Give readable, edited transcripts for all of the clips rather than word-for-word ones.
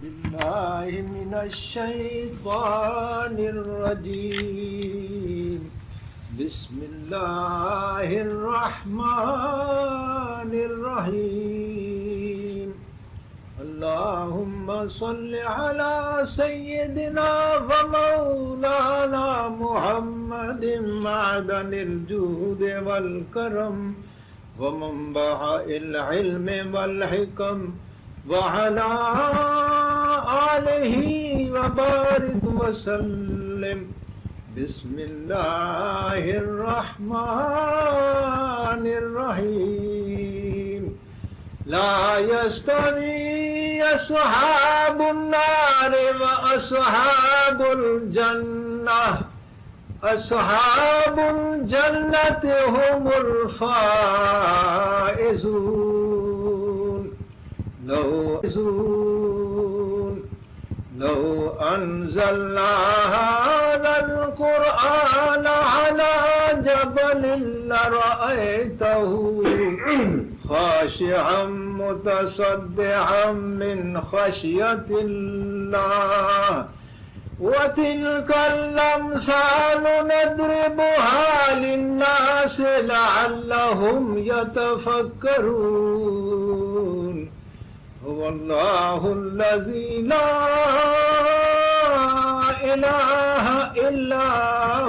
بالله من الشيطان الرجيم بسم الله الرحمن الرحيم اللهم صل على سيدنا ومولانا محمد معدن الجود والكرم ومنبع العلم والحكم وعلى آله وبارك وسلم بسم الله الرحمن الرحيم لا يستوي أصحاب النار وأصحاب الجنة أصحاب الجنة هم الفائزون لو أنزلنا هذا القرآن على جبل لرأيته خاشعا متصدعا من خشية الله وتلك الأمثال نضربها للناس لعلهم يتفكرون هو الله الذي لا إله إلا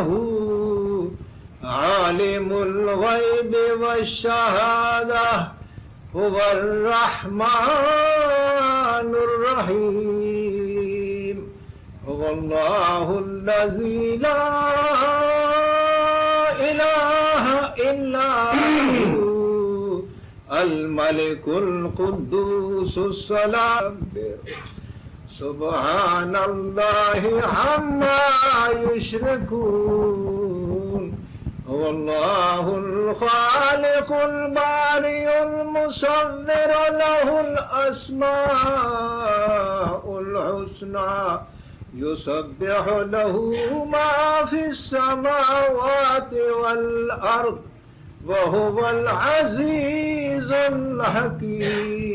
هو عالم الغيب والشهادة هو الرحمن الرحيم هو الله الذي لا إله إلا هو الملك القدوس السلام سبحان الله عما يشركون هو الله الخالق البارئ المصور له الأسماء الحسنى يسبح له ما في السماوات والأرض وهو العزيز الحكيم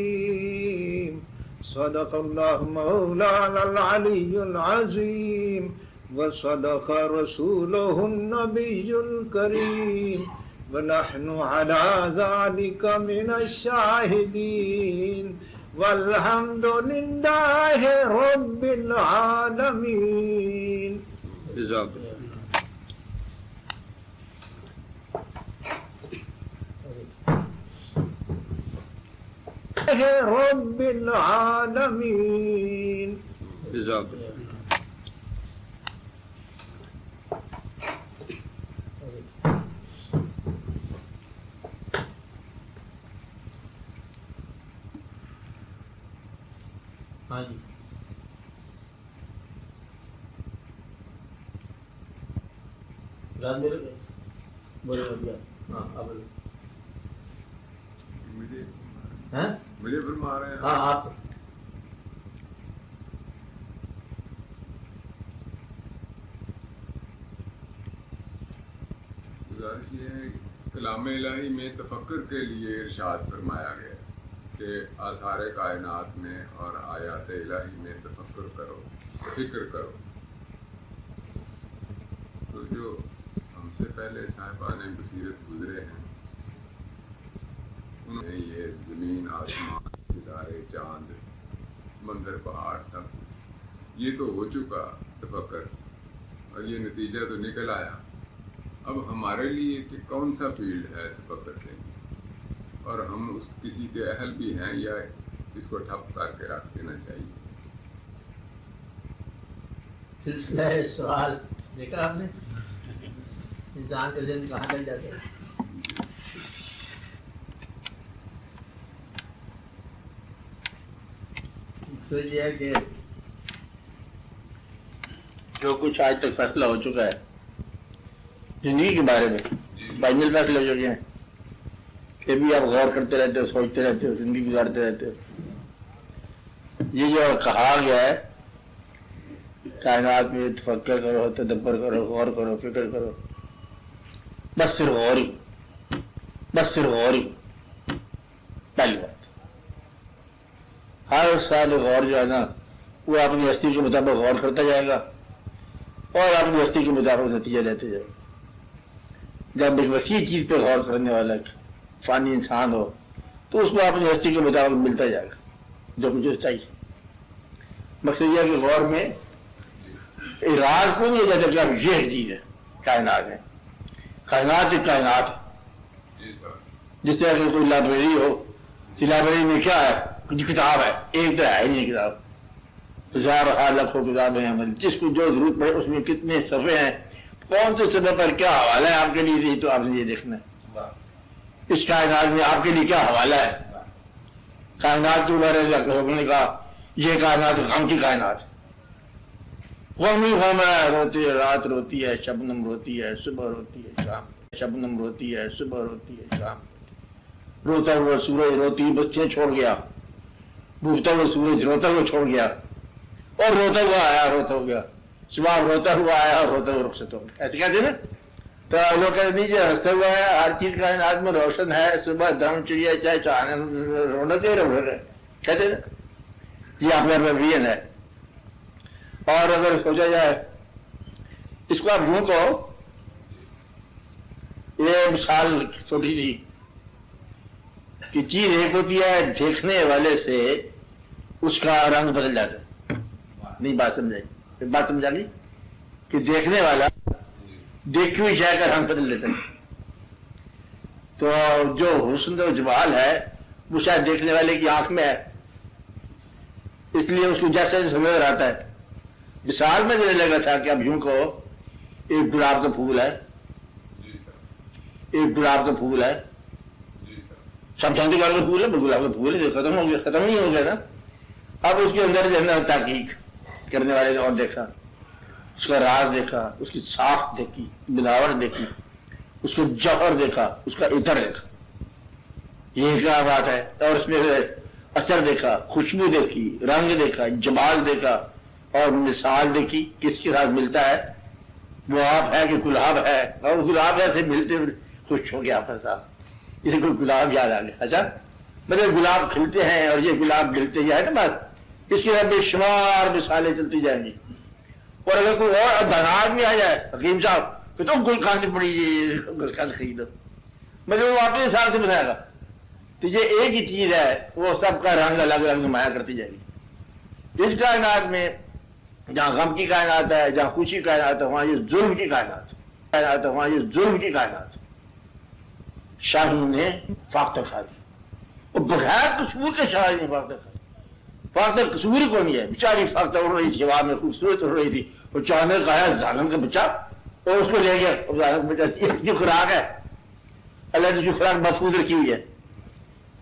صدق الله مولانا العلي العظيم وصدق رسوله النبي الكريم ونحن على ذلك من الشاهدين والحمد لله رب العالمين. جزاک اللہ. رب العالمین. جزاک اللہ. ہاں جی بولے ہاں مجھے فرما رہے ہیں. ہاں آپ گزارش یہ ہے کلام الہی میں تفکر کے لیے ارشاد فرمایا گیا کہ آثار کائنات میں اور آیات الہی میں تفکر کرو، فکر کرو. تو جو ہم سے پہلے صاحبان بصیرت گزرے ہیں انہوں نے یہ زمین، آسمان، ستارے، چاند، منظر، پہاڑ سب یہ تو ہو چکا تفکر اور یہ نتیجہ تو نکل آیا. اب ہمارے لیے کہ کون سا فیلڈ ہے تفکر کے اور ہم اس کسی کے اہل بھی ہیں یا اس کو ٹھپ کر کے رکھ دینا چاہیے. سلسلہ سوال دیکھا آپ نے انسان کے ذہن کہاں چل جاتے ہیں. تو یہ ہے کہ جو کچھ آج تک فیصلہ ہو چکا ہے زندگی کے بارے میں فائنل فیصلے ہو چکے ہیں کہ بھی آپ غور کرتے رہتے ہو، سوچتے رہتے ہو، زندگی گزارتے رہتے ہو. یہ جو کہا گیا ہے کائنات میں تفکر کرو، تدبر کرو، غور کرو، فکر کرو، بس صرف غور ہی، بس صرف غور ہی. پہلی بات ہر سال غور جو ہے نا وہ اپنی ہستی کے مطابق غور کرتا جائے گا اور اپنی ہستی کے مطابق نتیجہ لیتے جائے گا۔ جب ایک وسیع چیز پہ غور کرنے والا فانی انسان ہو تو اس کو اپنی ہستی کے مطابق ملتا جائے گا جو مجھے چاہیے۔ مقصد یہ کہ غور میں راز کو نہیں جاتا کہ اب یہ چیز ہے کائنات ہے، کائنات ایک کائنات ہے۔ جس طرح کہ کوئی لائبریری ہو، لائبریری میں کیا ہے؟ کچھ کتاب ہے، ایک تو ہے نہیں کتاب، ہزار لاکھوں کتابیں ہیں، جس کو جو ضرورت پڑے اس میں کتنے صفحے ہیں، کون سے صفحے پر کیا حوالہ ہے آپ کے لیے، تو آپ نے یہ دیکھنا ہے اس کائنات میں آپ کے لیے کیا حوالہ ہے۔ کائنات کے بارے میں کہا یہ کائنات غم کی کائنات ہے، غم ہی غم ہے، روتی ہے، رات روتی ہے، شبنم روتی ہے، صبح روتی ہے، شام، شبنم روتی ہے، صبح روتی ہے، شام، روتا ہوا سورج روتی بستیاں چھوڑ گیا، ڈوبتا ہوا سورج روتا ہوا چھوڑ گیا، اور روتا ہوا آیا روتا ہو گیا، صبح روتا ہوا آیا اور روتا ہوا رخصت ہو گیا، ایسے کہتے ہیں نا۔ تو لوگ کہتے نہیں جو ہنستا ہوا ہے ہر چیز کائنات میں روشن ہے، صبح دم چڑیا چاہے چاہنے رونق ہے رونق ہے، کہتے ہیں یہ آپ کا ریویژن ہے۔ اور اگر سوچا جائے اس کو آپ یوں کہو، یہ مثال چھوٹی سی کہ چیز ایک ہوتی ہے دیکھنے والے سے اس کا رنگ بدل جاتا ہے، نہیں بات سمجھائی، بات سمجھا لی کہ دیکھنے والا دیکھی ہوئی شے کا رنگ بدل لیتا ہے۔ تو جو حسن و جمال ہے وہ شاید دیکھنے والے کی آنکھ میں ہے، اس لیے اس کو جیسے سمجھ آتا ہے۔ مثال میں دینے لگا تھا کہ اب یوں کہو ایک گلاب کا پھول ہے، ایک گلاب کا پھول ہے، سب جانتے گلاب کا پھول ہے، گلاب کا پھول ہے، ختم ہو گیا، ختم نہیں ہو گیا نا۔ اب اس کے اندر جو ہے نا تحقیق کرنے والے نے اور دیکھا، اس کا راز دیکھا، اس کی ساخت دیکھی، ملاوٹ دیکھی، اس کو جوہر دیکھا، اس کا عطر دیکھا، یہ کیا بات ہے، اور اس میں اثر دیکھا، خوشبو دیکھی، رنگ دیکھا، جمال دیکھا، اور مثال دیکھی کس کے ساتھ ملتا ہے، وہ آپ ہے کہ گلاب ہے، اور گلاب ایسے ملتے خوش ہو گیا آپ صاحب، اسے کوئی گلاب یاد آ گیا۔ اچھا مطلب گلاب کھلتے ہیں اور یہ گلاب ملتے جائے نا بات، اس کے ساتھ بے شمار مثالیں چلتی جائیں گی۔ اور اگر کوئی اور دھنات میں آ جائے حکیم صاحب کہ تم گلقند پڑی جی گلقند خریدو، مطلب وہ اپنے حساب سے بنائے گا، تو یہ ایک ہی چیز ہے، وہ سب کا رنگ الگ الگ نمایاں کرتی جائے گی۔ اس کائنات میں جہاں غم کی کائنات ہے، جہاں خوشی کی کائنات ہے، وہاں یہ ظلم کی کائنات ہے، وہاں یہ ظلم کی کائنات ہے۔ شاہین نے فاختہ کھا دی، وہ بغیر قصور کے شاہین نے فاختہ کھا دی، فاختہ قصور ہی کون ہے، بیچاری فاختہ اڑ رہی تھی، ہوا میں خوبصورت اڑ رہی تھی، وہ چاہنے کہا ظالم کا بچہ، اور اس کو لے گیا، ظالم کا بچہ، یہ جو خوراک ہے اللہ نے جو خوراک محفوظ رکھی ہوئی ہے،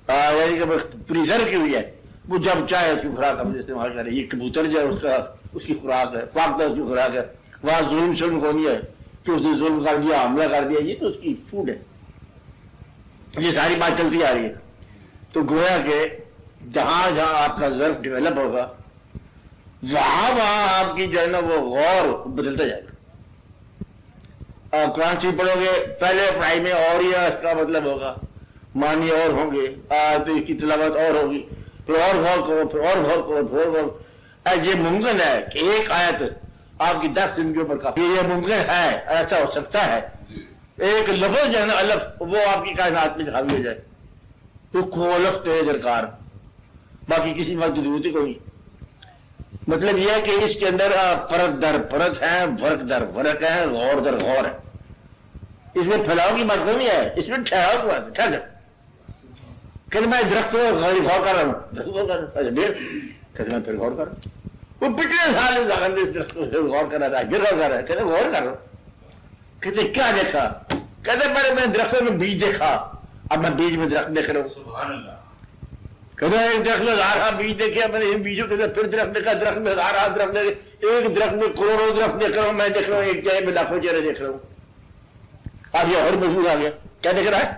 یعنی کہ پریزرو کی ہوئی ہے، وہ جب چاہے اس کی خوراک ہم استعمال کریں۔ یہ کبوتر جو ہے اس کی خوراک ہے، فاختہ اس کی خوراک ہے، وہاں ظلم شلم کو نہیں ہے کہ اس نے ظلم کر دیا، حملہ کر دیا، یہ تو اس کی فوڈ ہے۔ یہ ساری بات چلتی آ رہی ہے۔ تو گویا کہ جہاں جہاں آپ کا ظرف ڈیولپ ہوگا وہاں وہاں آپ کی جو ہے نا وہ غور بدلتا جائے گا۔ اور قرآن شریف پڑھو گے پہلے پڑھائی میں اور یہ اس کا مطلب ہوگا، معنی اور ہوں گے، تو اس کی تلاوت اور ہوگی، پھر اور غور کرو، پھر اور غور کرو، پھر اور غور۔ یہ ممکن ہے کہ ایک آیت آپ کی 10 زندگیوں پر کافی، یہ ممکن ہے، ایسا ہو سکتا ہے ایک لفظ جو ہے نا الف وہ آپ کی کائنات میں حاوی ہو جائے، تو لفظ تو درکار، باقی کسی بات کی ضرورت ہی کوئی نہیں۔ مطلب یہ ہے کہ اس کے اندر پرت در پرت ہے، فرق در فرق ہے، غور در غور ہے۔ اس میں پھیلاؤ کی بات نہیں ہے، اس میں ٹھہراؤ کی بات ہے، ٹھہر کہ میں درخت غور کر رہا ہوں، درخت غور کر رہا ہوں، کہتے میں پھر غور کر رہا ہوں، وہ پچھلے سال اس درخت غور کر رہا تھا، پھر غور کر رہا ہے، کہتے غور کر رہا ہوں، کہتے کیا دیکھا، کہتے پہلے میں درختوں میں بیج دیکھا، اب میں بیج میں درخت دیکھ رہا ہوں، سبحان اللہ۔ کہتے ہیں ایک درخت میں ہزارہ بیج دیکھے، میں نے ان بیجوں کے پھر درخت دیکھا، درخت میں ہزارہ درخت دیکھے، ایک درخت میں کروڑوں درخت دیکھ رہا ہوں، میں دیکھ رہا ہوں ایک چہرے میں لاکھوں چہرے دیکھ رہا ہوں۔ اب یہ اور مضبوط آ گیا، کیا دیکھ رہا ہے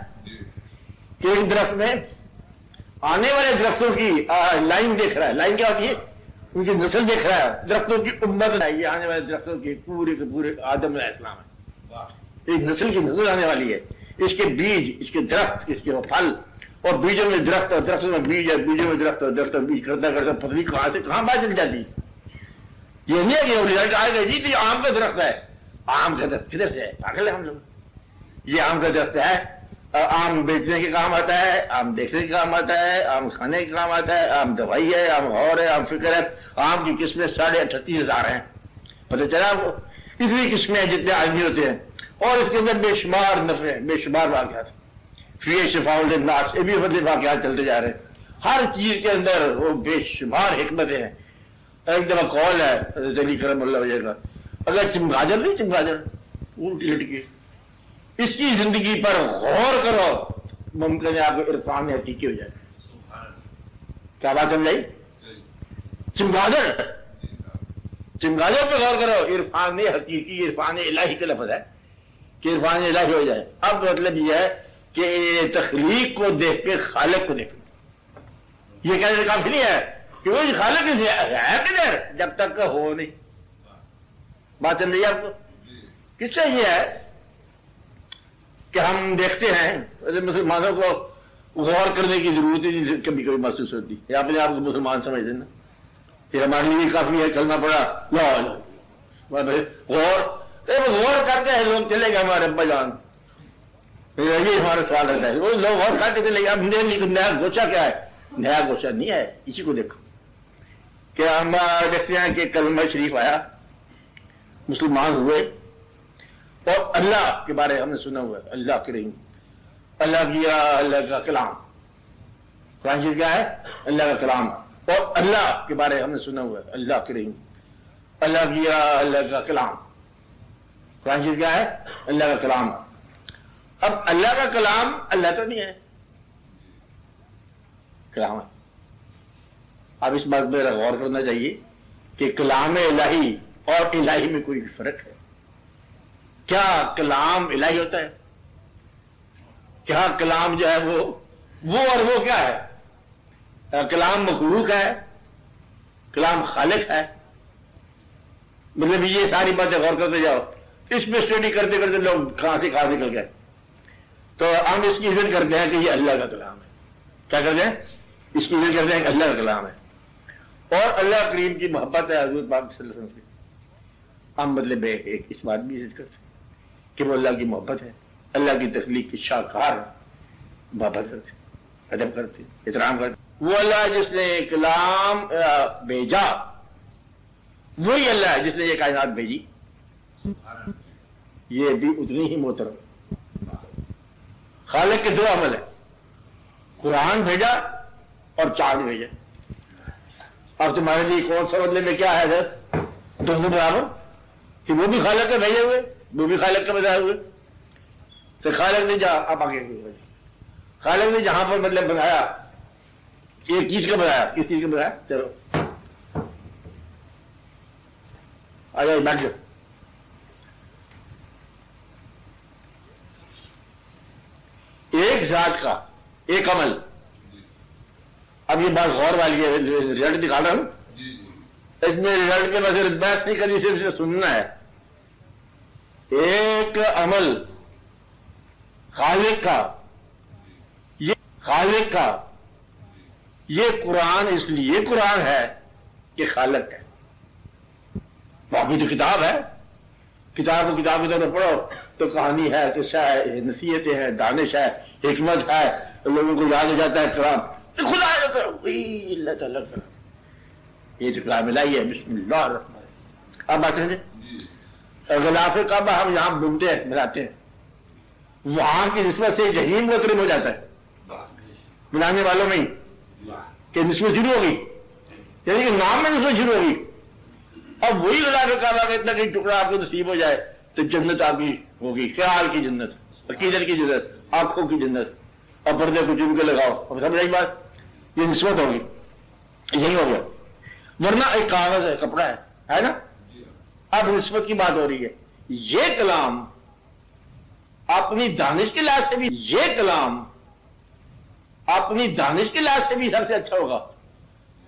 کہ ایک درخت میں آنے والے درختوں کی لائن دیکھ رہا ہے، لائن کیا ہوتی ہے، ان کی نسل دیکھ رہا ہے، درختوں کی امت ہے، یہ آنے والے درختوں کی پورے کے پورے آدم علیہ السلام ہے، ایک نسل کی نسل آنے والی ہے، اس کے بیج، اس کے درخت، اس کے پھل، اور بیجوں میں درخت اور درختوں میں بیج ہے، بیجوں میں درخت اور درخت اور بیج کرتا کرتا پتہ نہیں کہاں سے کہاں بات چل جاتی ہے۔ یہ نہیں ہے کہ وہ رزلٹ آئے گا جی تو یہ آم کا درخت ہے. آم کا درخت کدھر سے ہے؟ پاگل ہے ہم لوگ. یہ آم کا درخت ہے، آم بیچنے کے کام آتا ہے، آم دیکھنے کے کام آتا ہے، آم کھانے کے کام آتا ہے، آم دوائی ہے، آم اور ہے، آم فکر ہے. آم کی قسمیں 38,500 ہیں. پتہ چلا وہ اتنی قسمیں ہیں جتنے آدمی ہوتے ہیں، اور اس کے اندر بے شمار نفع ہیں، بے شمار واقعات. فی شفاء للناس، یہ بھی مطلب واقعات چلتے جا رہے ہیں. ہر چیز کے اندر وہ بے شمار حکمتیں ہیں. ایک دفعہ قول ہے حضرت علی کرم اللہ وجہ کا، اگر چمگادر نہیں، چمگادر الٹی لٹکی، اس کی زندگی پر غور کرو، ممکن ہے آپ کو عرفان حقیقی ہو جائے. کیا بات سمجھائی؟ چمگادر، چمگادر پہ غور کرو، عرفان حقیقی، عرفان الہی کا لفظ ہے کہ عرفان الہی ہو جائے. اب مطلب یہ ہے کہ تخلیق کو دیکھ کے خالق کو دیکھنا. یہ کہنے کافی نہیں ہے کہ وہ خالق ہے کدھر جب تک کا ہو نہیں. بات چل رہی ہے آپ کو؟ کس سے یہ ہے کہ ہم دیکھتے ہیں مسلمانوں کو غور کرنے کی ضرورت ہی کبھی کبھی محسوس ہوتی ہے. اپنے آپ کو مسلمان سمجھ دینا کہ ہمارے لیے کافی ہے، چلنا پڑا غور کرتے ہیں لوگ. چلے گئے ہمارے ابا جان، یہ ہمارا سوال رہتا ہے، وہ لوگ غور کرتے چلے گئے. اب نیا گوچا کیا ہے؟ نیا گوچا نہیں ہے. اسی کو دیکھو کہ ہم دیکھتے ہیں کہ کلمہ شریف آیا، مسلمان ہوئے، اور اللہ کے بارے ہم نے سنا ہوا ہے، اللہ کریم، اللہ کیا، اللہ کا کلام. قرآن شریف کیا ہے؟ اللہ کا کلام. اور اللہ کے بارے ہم نے سنا ہوا ہے، اللہ کریم، اللہ کیا، اللہ کا کلام. قرآن شریف کیا ہے؟ اللہ کا کلام. اب اللہ کا کلام اللہ تو نہیں ہے، کلام ہے. اب اس بات پہ غور کرنا چاہیے کہ کلام الہی اور الہی میں کوئی فرق ہے. کیا کلام الہی ہوتا ہے؟ کیا کلام جو ہے وہ اور وہ کیا ہے؟ کلام مخلوق ہے، کلام خالق ہے. مطلب یہ ساری باتیں غور کرتے جاؤ. اس میں اسٹڈی کرتے کرتے لوگ کہاں سے کہاں نکل گئے. تو ہم اس کی عزت کرتے ہیں کہ یہ اللہ کا کلام ہے. کیا کرتے ہیں؟ اس کی عزت کرتے ہیں کہ اللہ کا کلام ہے. اور اللہ کریم کی محبت ہے حضور پاک صلی اللہ علیہ وسلم کی. ہم مطلب ایک اس بات بھی عزت کرتے ہیں کہ وہ اللہ کی محبت ہے، اللہ کی تخلیق کی شاہکار ہے. محبت کرتے، ادب کرتے، احترام کرتے. وہ اللہ جس نے کلام بھیجا، وہی اللہ ہے جس نے یہ کائنات بھیجی. یہ بھی اتنی ہی محترم. خالق کے دو عمل ہیں، قرآن بھیجا اور چاند بھیجا. اب تمہارے لیے کون سا مطلب میں کیا ہے حضرت؟ دونوں برابر کہ وہ بھی خالق کے بھیجے ہوئے، وہ بھی خالق کے بجائے ہوئے. تو خالق نے اب آگے خالق نے جہاں پر مطلب بنایا، ایک چیز کا بنایا، کس چیز کا بنایا؟ چلو آ جاؤ بیٹھ جاؤ. ایک ذات کا ایک عمل. اب یہ بات غور والی ہے، رزلٹ نکال رہا ہوں. اس میں رزلٹ پہ میں صرف بحث نہیں کرنی، صرف اسے سننا ہے. ایک عمل خالق کا، یہ قرآن اس لیے قرآن ہے کہ خالق ہے. باقی تو کتاب ہے، کتاب کو کتاب کی طرح پڑھو تو کہانی ہے، قصہ ہے، نصیحتیں ہیں، دانش ہے، حکمت ہے، لوگوں کو یاد ہو جاتا ہے کلام. خدا اللہ تعالیٰ کا یہ تو کلام الہی ہے. بسم اللہ الرحمن الرحیم. اب بات سمجھے؟ غلاف کعبہ ہم یہاں بنتے ہیں، بناتے ہیں، وہاں کی نسبت سے جہنم محترم ہو جاتا ہے بنانے والوں میں ہی کہ نسبت شروع ہوگی، یعنی کہ نام میں نسبت شروع ہوگی. اب وہی غلاف کعبہ کا اتنا کہیں ٹکڑا آپ کو نصیب ہو جائے تو جنت آپ کی ہوگی. خیال کی جنت، عقیدت کی جنت، آنکھوں کی جنت. اور پردے کو چن کے لگاؤ. اب سمجھ آئی بات؟ یہ نسبت ہوگی، یہی ہو گیا. ورنہ ایک کاغذ ہے، کپڑا ہے نا. اب نسبت کی بات ہو رہی ہے. یہ کلام اپنی دانش کے لحاظ سے بھی، یہ کلام اپنی دانش کے لحاظ سے بھی سب سے اچھا ہوگا.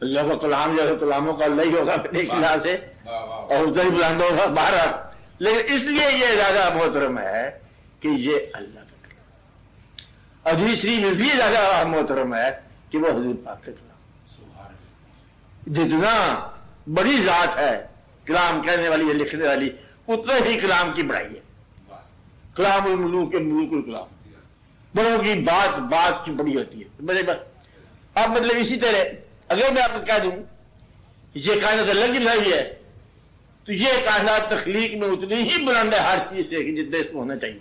اللہ کا کلام جیسے کلاموں کا اللہ ہی ہوگا اپنے لحاظ سے، اور ادھر ہی بلند ہوگا باہر. لیکن اس لیے یہ زیادہ محترم ہے کہ یہ اللہ کا کلام. حدیث شریف اس لیے زیادہ محترم ہے کہ وہ حضور پاک کا کلام. جتنا بڑی ذات ہے کلام کہنے والی یا لکھنے والی اتنا ہی کلام کی بڑائی ہے. کلام الملوک کے ملوک الکلام، بڑوں کی بات بات کی بڑی ہوتی ہے. میرے بات اب مطلب اسی طرح اگر میں آپ کو کہہ دوں یہ کائنات اللہ کی بنائی ہے تو یہ کائنات تخلیق میں اتنی ہی بلند ہے ہر چیز سے کہ جتنے اس کو ہونا چاہیے.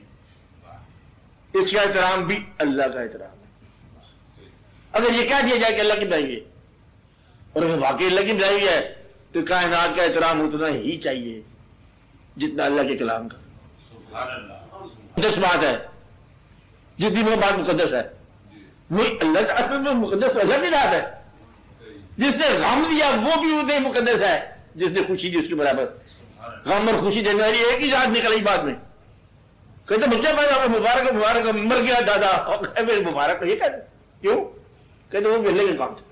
اس کا احترام بھی اللہ کا احترام ہے. اگر یہ کہہ دیا جائے کہ اللہ کی بنائی ہے اور اگر واقعی اللہ کی بنائی ہے تو کائنات کا احترام اتنا ہی چاہیے جتنا اللہ کے کلام کا. مقدس بات ہے، جتنی وہ بات مقدس ہے وہی اللہ تعالیٰ میں مقدس اللہ کی ذات ہے. جس نے غم دیا وہ بھی اتنے مقدس ہے جس نے خوشی دی اس کے برابر. غم اور خوشی دینے والی ایک ہی ذات نکل آئی بعد میں. کہتے بچہ پیدا ہو مبارک مبارک مر گیا دادا مبارک یہ کہتے کیوں؟ کہتے وہ اللہ کا کام تھا،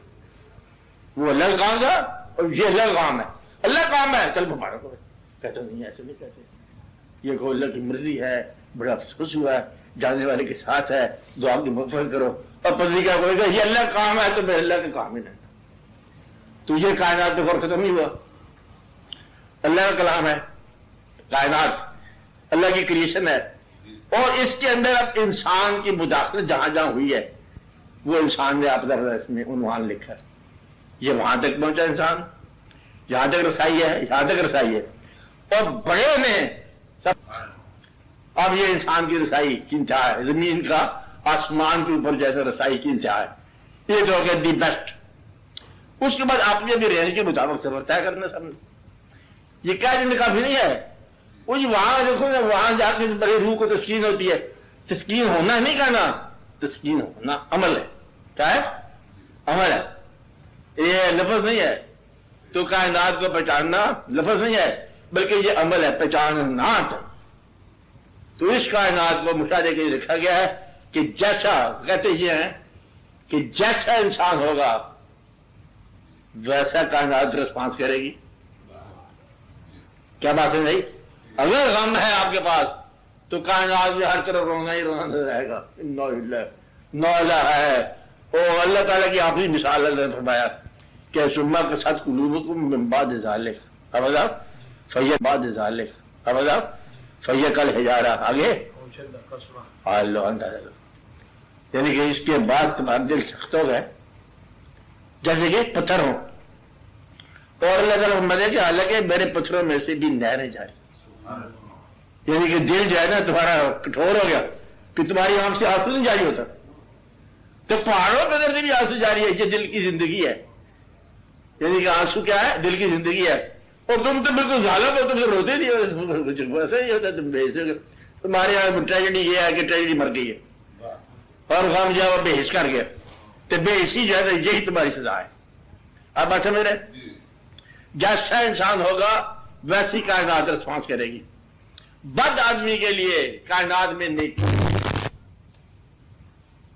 وہ اللہ کا کام تھا اور یہ اللہ کا کام ہے. اللہ کا کام ہے چل مبارک ہو. کہتے نہیں ایسے نہیں کہتے، یہ کو اللہ کی مرضی ہے، بڑا افسوس ہوا ہے، جانے والے کے ساتھ ہے، دعا کی مغفرت کرو. اور پتلی کیا کوئی کہ یہ اللہ کا کام ہے تو میں اللہ کا کام ہی نہیں. تو یہ کائنات تو ختم نہیں ہوا. اللہ کا کلام ہے، کائنات اللہ کی کریشن ہے اور اس کے اندر اب انسان کی مداخلت جہاں جہاں ہوئی ہے وہ انسان نے آپ اس میں عنوان لکھا ہے. یہ وہاں تک پہنچا انسان، یہاں تک رسائی ہے، یہاں تک رسائی ہے. اور بڑے نے سب اب یہ انسان کی رسائی کی انتہا ہے، زمین کا آسمان کے اوپر جیسے رسائی کی انتہا ہے. یہ تو ہو گیا دی بیسٹ. اس کے بعد آپ نے بھی رہنے کے مطابق سفر طے کرنا سب. یہ کیا دن کافی نہیں ہے. وہ وہاں دیکھو نا، وہاں جا کے بڑے روح کو تسکین ہوتی ہے. تسکین ہونا نہیں کہنا، تسکین ہونا عمل ہے. کیا ہے؟ عمل ہے، یہ لفظ نہیں ہے. تو کائنات کو پہچاننا لفظ نہیں ہے بلکہ یہ عمل ہے، پہچاننا. تو اس کائنات کو مشاہدے کے لیے لکھا گیا ہے کہ جیسا کہتے یہ ہیں کہ جیسا انسان ہوگا ویسا کائنات رسپانس کرے گی. کیا بات ہے نہیں؟ اگر غم ہے آپ کے پاس تو کائنات میں ہر طرف رونا ہی رونا رہے گا. نوزہ ہے وہ اللہ تعالیٰ کی آخری مثال اللہ نے فرمایا کہ سما کے ساتھ قلوبکم من بعد ذالک ابدا فیہ بعد ذالک ابدا فیہ کل حجارہ. آگے یعنی کہ اس کے بعد تمہارا دل سخت ہو گئے جیسے کہ پتھر ہو. اور اللہ تعالیٰ فرماتے کہ حالانکہ میرے پتھروں میں سے بھی نہریں جاری. یعنی کہ دل جو ہے نا تمہارا کٹھور ہو گیا کہ تمہاری آنکھ سے آنسو نہیں جاری ہوتا. تو پہاڑوں کے اندر بھی آنسو جاری ہے. یہ دل کی زندگی ہے. یعنی کہ آنسو کیا ہے؟ دل کی زندگی ہے. اور تم تو بالکل ظالم ہو، تم سے روتے نہیں ہو. ایسا ہی ہوتا ہے. تم تمہارے یہاں ٹریجڈی یہ ہے کہ ٹریجڈی مر گئی ہے اور غم جو ہے وہ بے حس کر گیا. تو بے حسی جو ہے یہی تمہاری سزا ہے. اب بات سمجھ رہے؟ جیسا انسان ہوگا ویسی کائنات رسپانس کرے گی. بد آدمی کے لیے کائنات میں نیکی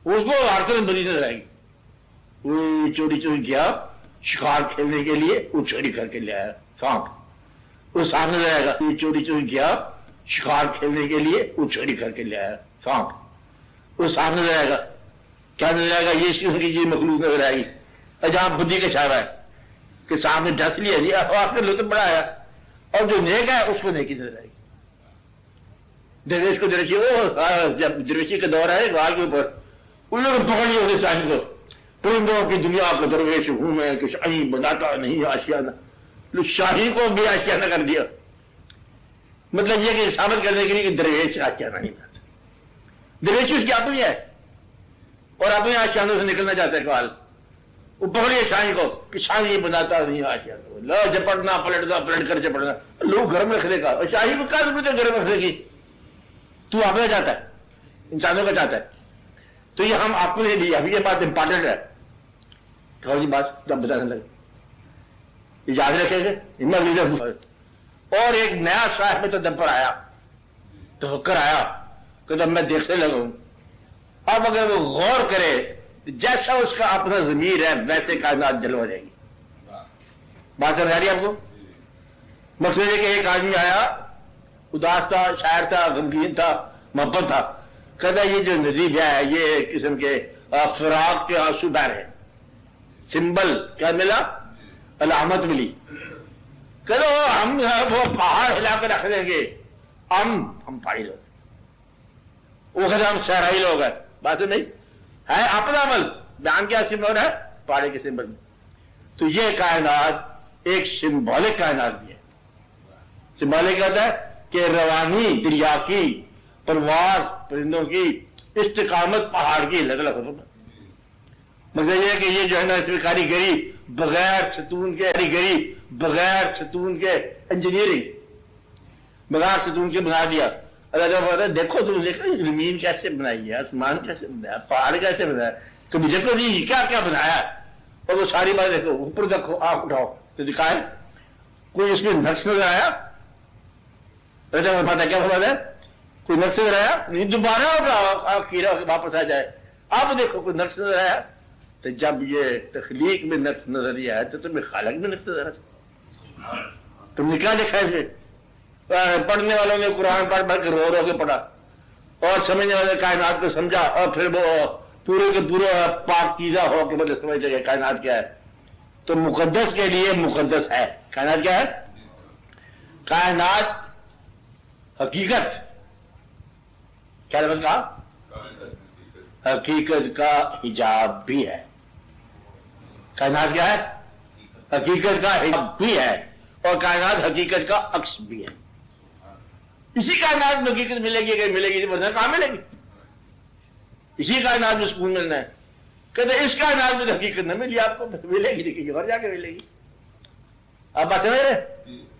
اس کو ہر طرف بدی نظر آئے گی. وہ چوری کیا شکار کھیلنے کے لیے وہ چوری کر کے لے آیا سانپ، وہ سامنے نظر آئے گا. یہ چوری کیا شکار کھیلنے کے لیے وہ چوری کر کے لے آیا سانپ، وہ سامنے نظر آئے گا. کیا نظر آئے گا؟ یہ اس قسم کی یہ مخلوق نظر آئے گی. جہاں بدی کا چھاوا ہے کہ سامنے ڈس لیا جی آپ کا لطف بڑا آیا. اور جو نیک ہے اس کو نیکی نظر آئے گی. درویش کو درویشی جب درویشی کا دور ہے گال کے اوپر ان لوگوں نے پکڑ لیا ہوگی شاہی کو. پرندوں کی دنیا کا درویش ہوں میں کہ شاہی بناتا نہیں آشیانہ. شاہی کو بھی آشیانہ کر دیا. مطلب یہ کہ ثابت کرنے کے لیے کہ درویش آشیانہ نہیں بناتا. درویشی اس کی اپنی ہے اور اپنے آشیانوں سے نکلنا چاہتا ہے کال. وہ پکڑیے شاہی کو کہ شاہی بناتا نہیں آشیانہ. لا جپٹنا پلٹ کر چپڑنا. لوگ گھر میں رکھنے کا اور شاہی کو کیا ضرورت ہے گھر میں رکھنے کی؟ تو اپنا چاہتا ہے، انسانوں کا چاہتا ہے. تو یہ ہم اپنے لیے ابھی یہ بات امپارٹنٹ ہے. تھوڑی سی بات جب بتانے لگے یاد رکھیں گے. اور ایک نیا صاحب تدبر آیا، تفکر آیا کہ جب میں دیکھنے لگا ہوں اب اگر وہ غور کرے جیسا اس کا اپنا ضمیر ہے ویسے کائنات جلوہ جائے گی. بات سمجھ آ رہی ہے آپ کو؟ مقصد ہے کہ ایک آدمی آیا، اداس تھا، شاعر تھا، غمگین تھا، محبت تھا. کہتا یہ جو نتیجہ ہے یہ ایک قسم کے فراق کے آنسو بہ رہے ہیں. سمبل کیا ملا؟ علامت ملی. کرو ہم وہ پہاڑ ہلا کے رکھ دیں گے، ہم پہاڑی لوگ، وہ کہتے ہم صحرائی لوگ ہیں، بات نہیں ہے اپنا عمل بیان کیا سمبول ہے پہاڑی کے سمبل میں. تو یہ کائنات ایک سمبولک کائنات بھی ہے. سمبولک کہتا ہے کہ روانی دریا کی پرواز پرندوں کی استقامت پہاڑ کی الگ الگ ہوتا. مگر یہ کہ یہ جو ہے نا اس میں کاریگری بغیر ستون کے، کاریگری بغیر ستون کے، انجینئرنگ بغیر ستون کے بنا دیا. اللہ تعالیٰ بولتا ہے دیکھو تم دیکھا زمین کیسے بنائی ہے، آسمان کیسے بنایا، پہاڑ کیسے بنایا، کبھی دیکھو نہیں کیا کیا بنایا. اور وہ ساری بات دیکھو، اوپر دیکھو، آنکھ اٹھاؤ تو دکھائے کوئی اس میں نقص نظر آیا؟ کیا فرماتا ہے کوئی نقص نظر آیا نہیں، دوبارہ کیڑا واپس آ جائے. اب دیکھو کوئی نقص نظر آیا. تو جب یہ تخلیق میں نقص نظر نہیں آیا تو تمہیں خالق میں نقص نظر آیا. تم نے کیا دیکھا ہے؟ پڑھنے والوں نے قرآن پڑھ پڑھ کے رو رو کے پڑھا، اور سمجھنے والے کائنات کو سمجھا، اور پھر وہ پورے کے پورے پاکیزہ ہو کے مطلب سمجھتے کہ کائنات کیا ہے. تو مقدس کے لیے مقدس ہے. کائنات کیا ہے؟ کائنات حقیقت، کیا لفظ کہا؟ حقیقت کا حجاب بھی ہے. کائنات کیا ہے؟ حقیقت کا حجاب بھی ہے، اور کائنات حقیقت کا عکس بھی ہے. اسی کائنات میں حقیقت ملے گی کہ ملے گی ورنہ کہاں ملے گی؟ اسی کائنات میں سکون ملنا ہے. کہتے اس کائنات میں حقیقت نہ ملی آپ کو، ملے گی دیکھیے اور جا کے ملے گی. آپ بات سمجھ رہے؟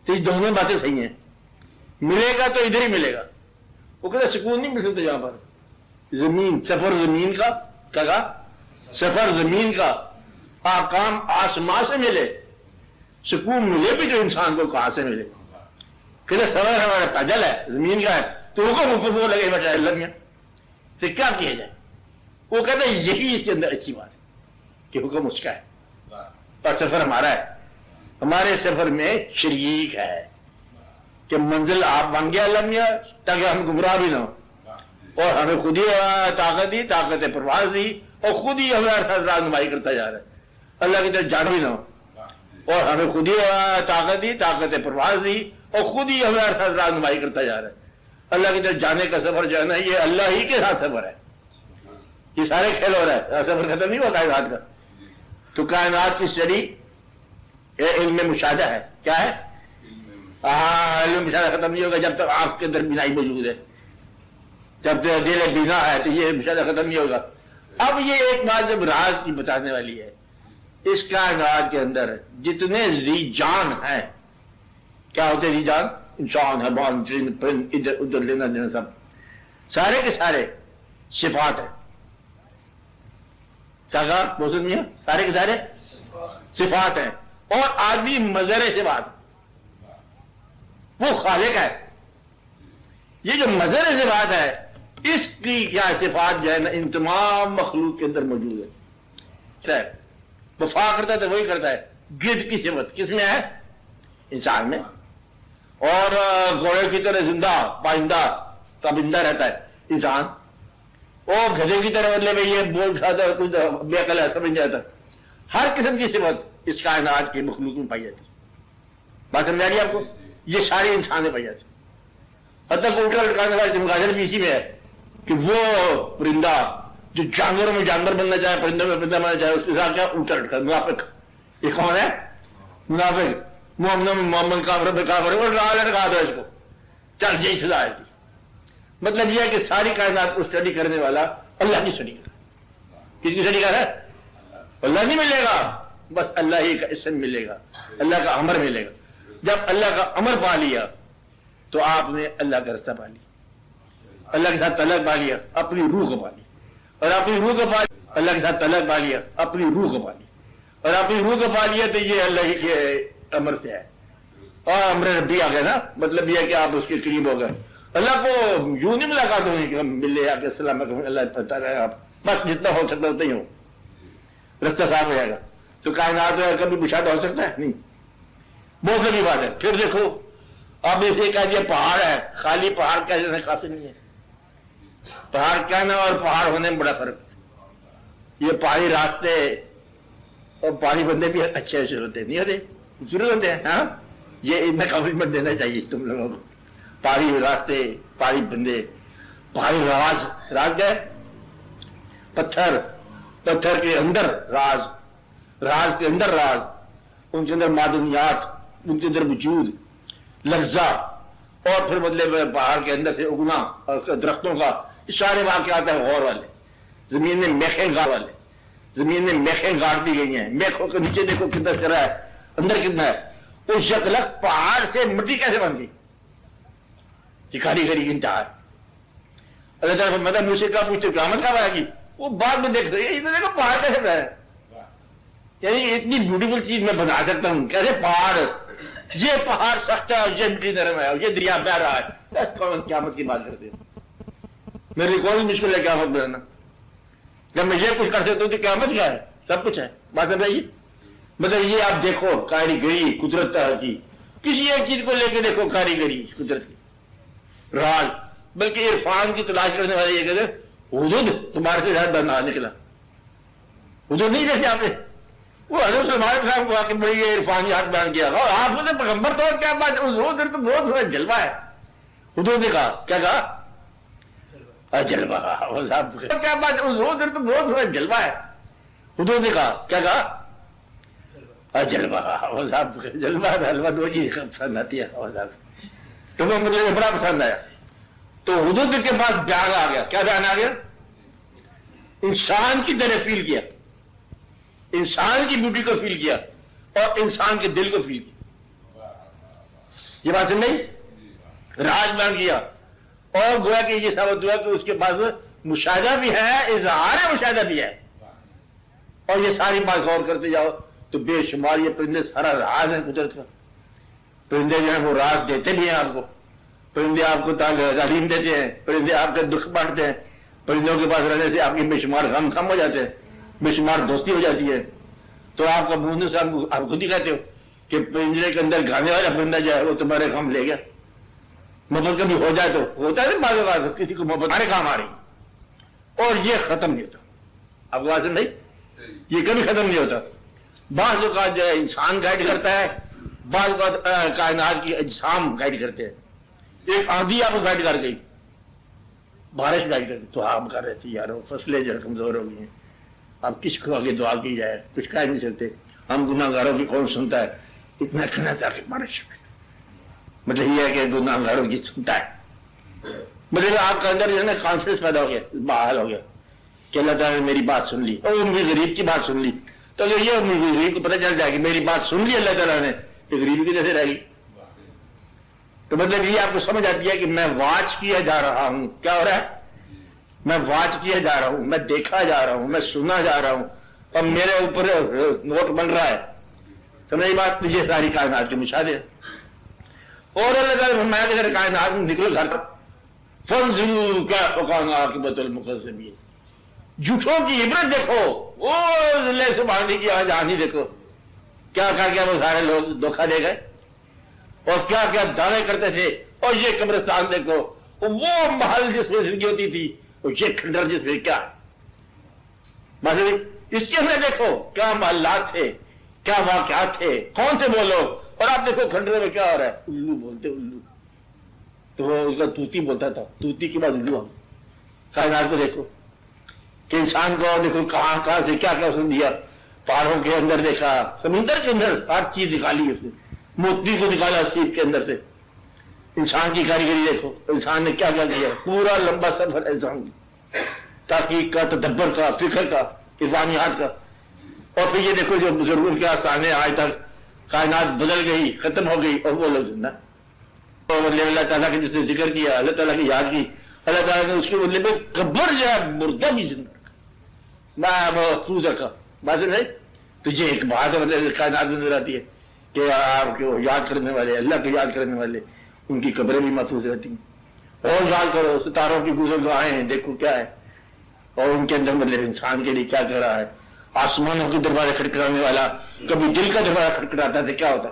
تو یہ دونوں باتیں صحیح ہیں. ملے گا تو ادھر ہی ملے گا. وہ کہتے سکون نہیں مل سکتا یہاں پر. زمین سفر زمین کا کیا کہا؟ سفر زمین کا آکام آسمان سے ملے، سکون ملے بھی جو انسان کو کہاں سے ملے. کہتے سفر ہمارا پیدل ہے، زمین کا ہے، تو حکم وہ لگے بیٹھا اللہ میاں تو کیا کیا جائے. وہ کہتے ہیں یہی اس کے اندر اچھی بات ہے کہ حکم اس کا ہے اور سفر ہمارا ہے. ہمارے سفر میں شریک ہے کہ منزل آپ بن گیا اللہ میاں تاکہ ہم گمراہ بھی نہ ہو، اور ہمیں خود ہی طاقت دی، طاقت پرواز دی، اور خود ہی ہمیں رہنمائی کرتا جا رہا ہے. اللہ کی طرف جانا بھی نہ ہو، اور ہمیں خود ہی طاقت دی، طاقت پرواز دی، اور خود ہی ہمیں رہنمائی کرتا جا رہا ہے. اللہ کی طرف جانے کا سفر جو ہے نا یہ اللہ ہی کے ساتھ سفر ہے. یہ سارے کھیل ہو رہا ہے، سفر ختم نہیں ہوا کائنات کا. تو کائنات کی اسٹڈی علم مشاہدہ ہے. کیا ہے؟ علم مشاہدہ ختم نہیں ہوگا جب تک آنکھ کے اندر بینائی موجود ہے. جب تک دل بینا ہے تو یہ مشاہدہ ختم نہیں ہوگا. اب یہ ایک بات جب راز کی بتانے والی ہے، اس کائنات کے اندر جتنے ذی جان ہیں، کیا ہوتے ذی جان؟ انسان ہے، بان پرند ادھر ادھر لینا دینا، سب سارے کے سارے صفات ہیں. کیا کہا محسن میاں؟ سارے کے سارے صفات ہیں، اور آدمی مظہر صفات، وہ خالق ہے. یہ جو مظہر صفات ہے اس کی کیا صفات جو ہے نا ان تمام مخلوق کے اندر موجود ہے. وفا کرتا ہے تو وہی کرتا ہے. گدھ کی صفت کس میں ہے؟ انسان میں. اور گھوڑے کی طرح زندہ پائندہ تابندہ رہتا ہے انسان. اور گدھے کی طرح مطلب یہ بول اٹھاتا ہے، کچھ بے عقل ہے سمجھ جاتا ہے. ہر قسم کی صفت اس کائنات کی مخلوق میں پائی جاتی ہے. بات سمجھ آ رہی ہے آپ کو؟ یہ ساری انسان میں پائی جاتی ہے. حتیٰ کہ الٹا لٹکانے والا چمگادڑ بھی اسی میں ہے کہ وہ پرندہ جو جانوروں میں جانور بننا چاہے، پرندوں میں پرندہ بننا چاہے، اس کے ساتھ کیا الٹا لٹکا. منافق یہ کون ہے؟ منافق. محمد میں محمد کافر میں کافر ہے، وہ لٹکا دو اس کو، چل یہی سزا ہے. مطلب یہ ہے کہ ساری کائنات کو اسٹڈی کرنے والا اللہ کی اسٹڈی کر. کس کی اسٹڈی کر رہا ہے؟ اللہ نہیں ملے گا، بس اللہ ہی کا اسم ملے گا، اللہ کا امر ملے گا. جب اللہ کا امر پا لیا تو آپ نے اللہ کا رستہ پا لیا، اللہ کے ساتھ تعلق پا لیا، اپنی روح کو پا لیا، اور اپنی روح کو پا لیا، اللہ کے ساتھ تعلق پا لیا، اپنی روح کو پا لیا، اور اپنی روح کو پا لیا تو یہ اللہ ہی کے امر سے ہے. اور امر ربی آ گیا نا، مطلب یہ ہے کہ آپ اس کے قریب ہو گئے. اللہ کو یوں نہیں ملاقات ہوگی کہ ہم ملے آ کے السلام علیکم، اللہ پتہ رہے آپ بس جتنا ہو سکتا اتنا ہی ہو، رستہ صاف ہو جائے گا. تو کائنات کبھی مشاہدہ ہو سکتا ہے نہیں، بہت بڑی بات ہے. پھر دیکھو اب اسے کہہ دیا پہاڑ ہے، خالی پہاڑ کہنے کافی نہیں ہے. پہاڑ کہنا اور پہاڑ ہونے میں بڑا فرق. یہ پہاڑی راستے اور پہاڑی بندے بھی اچھے ہوتے نہیں ہوتے، خوبصورت ہوتے ہیں. ہاں یہ اتنا کمپلیمنٹ دینا چاہیے تم لوگوں کو. پہاڑی راستے، پہاڑی بندے، پہاڑی راز. راز کیا ہے؟ پتھر، پتھر کے اندر راز، راز کے اندر راز، ان کے اندر معدنیات، ان کے اندر وجود، لفظہ، اور پھر بدلے میں پہاڑ کے اندر سے اگنا اور درختوں کا. سارے واقعات ہیں غور والے. زمین میں میخیں گاڑ والے، زمین میں میخیں گاڑ دی گئی ہیں. میخوں کے نیچے دیکھو کتنا چرا ہے، اندر کتنا ہے. اس یکلخت پہاڑ سے مٹی کیسے بن گئی؟ یہ کاریگری کی انتہا ہے. اللہ تعالیٰ مدد مجھ سے کہا پوچھتے قیامت کب آئے گی؟ وہ بعد میں دیکھ رہے دیکھو پہاڑ کیسے بنا ہے. یعنی اتنی بیوٹیفل چیز میں بنا سکتا ہوں کیسے پہاڑ. یہ پہاڑ سخت ہے اور یہ مٹی نرم ہے اور یہ دریا بہ رہا ہے. قیامت کی بات کرتے ہیں. میرے کوئی مشکل ہے قیامت بنانا. جب میں یہ کچھ کر سکتا ہوں تو قیامت کیا ہے؟ سب کچھ ہے. بات سمجھائیے. مطلب یہ آپ دیکھو کاریگری قدرت کی، کسی ایک چیز کو لے کے دیکھو کاریگری قدرت کی، راز. بلکہ عرفان کی تلاش کرنے والے یہ کہتے ہیں حدود تمہارے سے زیادہ نہ نکلا. حدود نہیں دیکھتے آپ نے. وہ حضرت سلمان صاحب کو آ کے بڑی عرفانیات بیان کیا اور آپ نے پیغمبر تو کیا بات. حدود تو بہت سارا جلوہ ہے. حدود نے کہا کیا کہا؟ جلوہ. کیا بات. حدود تو بہت سارا جلوہ ہے. حدود نے کہا کیا کہا؟ جلوہ. جلوہ حلوہ دو چیز پسند آتی ہے. تمہیں مجھے بڑا پسند آیا. تو حدود کے بعد بیان آ گیا. کیا بیان آ گیا؟ انسان کی طرح فیل کیا، انسان کی بیوٹی کو فیل کیا اور انسان کے دل کو فیل کیا. یہ بات سمجھ نہیں؟ راز بیان کیا اور گویا کہ یہ ثابت ہوا کہ اس کے پاس مشاہدہ بھی ہے، اظہار مشاہدہ بھی ہے. اور یہ ساری بات غور کرتے جاؤ تو بے شمار یہ پرندے سارا راز ہے قدرت کا. پرندے جو ہیں وہ راز دیتے بھی ہیں آپ کو. پرندے آپ کو تعلیم دیتے ہیں، پرندے آپ کے دکھ بانٹتے ہیں. پرندوں کے پاس رہنے سے آپ کی بے شمار غم کم ہو جاتے ہیں، بے شمار دوستی ہو جاتی ہے. تو آپ کا منہ سے آپ خود ہی کہتے ہو کہ پنجرے کے اندر گانے والا پرندہ جو ہے وہ تمہارے غم لے گیا. محبت کبھی ہو جائے تو ہوتا ہے بعض اوقات کسی کو محبت ہمارے کام آ رہی اور یہ ختم نہیں ہوتا. آپ کو بات نہیں، یہ کبھی ختم نہیں ہوتا. بعض اوقات جو ہے انسان گائیڈ کرتا ہے، بعض اوقات کائنات کی اجسام گائیڈ کرتے ہیں. ایک آندھی آپ کو گائیڈ کر گئی، بارش گائیڈ کر گئی تو آپ کر رہے تھے یارو فصلیں جو کمزور ہو گئی ہیں. آپ کس کو آگے دعا کی جائے، کچھ کہہ نہیں سکتے. ہم گناہ گاروں کی کون سنتا ہے؟ اتنا کہنا تھا کہ بارش مطلب یہ ہے کہ گناہ گاروں کی سنتا ہے. مطلب آپ کے اندر جو ہے نا کانفیڈنس پیدا ہو گیا، بحال ہو گیا کہ اللہ تعالیٰ نے میری بات سن لی اور میری غریب کی بات سن لی. تو اگر یہ غریب کو پتہ چل جائے کہ میری بات سن لی اللہ تعالیٰ نے تو غریبی کی جیسے رہے گی. تو مطلب یہ آپ کو سمجھ آتی ہے کہ میں واچ کیا جا رہا ہوں. کیا ہو رہا ہے؟ میں واچ کیا جا رہا ہوں، میں دیکھا جا رہا ہوں، میں سنا جا رہا ہوں اور میرے اوپر نوٹ بن رہا ہے. سمجھ بات؟ یہ ساری کائنات کے مشاہدے. اور اللہ تعالیٰ فرمایا کہ کائنات میں نکلو گھر پر فانظروا کیف کان عاقبۃ المکذبین. جھوٹوں کی عبرت دیکھو. وہ ذلہ سبحانی کی آجانی دیکھو. کیا کیا وہ سارے لوگ دھوکہ دے گئے اور کیا کیا دعوے کرتے تھے. اور یہ قبرستان دیکھو، وہ محل جس میں زندگی ہوتی تھی، اور یہ کھنڈر جس میں کیا بات ہے. اس کے اندر دیکھو کیا محلات تھے، کیا واقعات تھے، کون سے وہ لوگ. اور آپ دیکھو کھنڈر میں کیا ہو رہا ہے. الو بولتے الو. تو وہ اس کا طوطی بولتا تھا، طوطی کے بعد الو. ہم کائنات کو دیکھو کہ انسان کو دیکھو کہاں کہاں سے کیا کیا اس نے دیا. پہاڑوں کے اندر دیکھا، سمندر کے اندر ہر چیز نکالی اس نے. موتی کو نکالا سیپ کے اندر سے. انسان کی کاریگری دیکھو، انسان نے کیا کیا کیا. پورا لمبا سفر انسان کی تحقیق کا، تدبر کا، فکر کا، عرفانیات کا. اور پھر یہ دیکھو جو بزرگوں کے آستانے آج تک کائنات بدل گئی، ختم ہو گئی اور وہ لوگ زندہ. اللہ تعالیٰ کے جس نے ذکر کیا، اللہ تعالیٰ کی یاد کی، اللہ تعالیٰ نے اس کے بدلے میں قبر جو ہے مردہ بھی زندہ رکھا، محفوظ رکھا. بات نہیں. تو یہ ایک بات ہے مطلب کائنات میں نظر آتی ہے کہ آپ کو یاد کرنے والے، اللہ کو یاد کرنے والے، ان کی قبریں بھی محفوظ رہتی ہیں. اور یاد کرو ستاروں کی گزرگاہیں ہیں، دیکھو کیا ہے اور ان کے اندر مطلب انسان کے لیے کیا کر رہا ہے. آسمانوں کے دروازے کھٹکھٹانے والا کبھی دل کا دروازہ کھٹکھٹاتا ہے تو کیا ہوتا.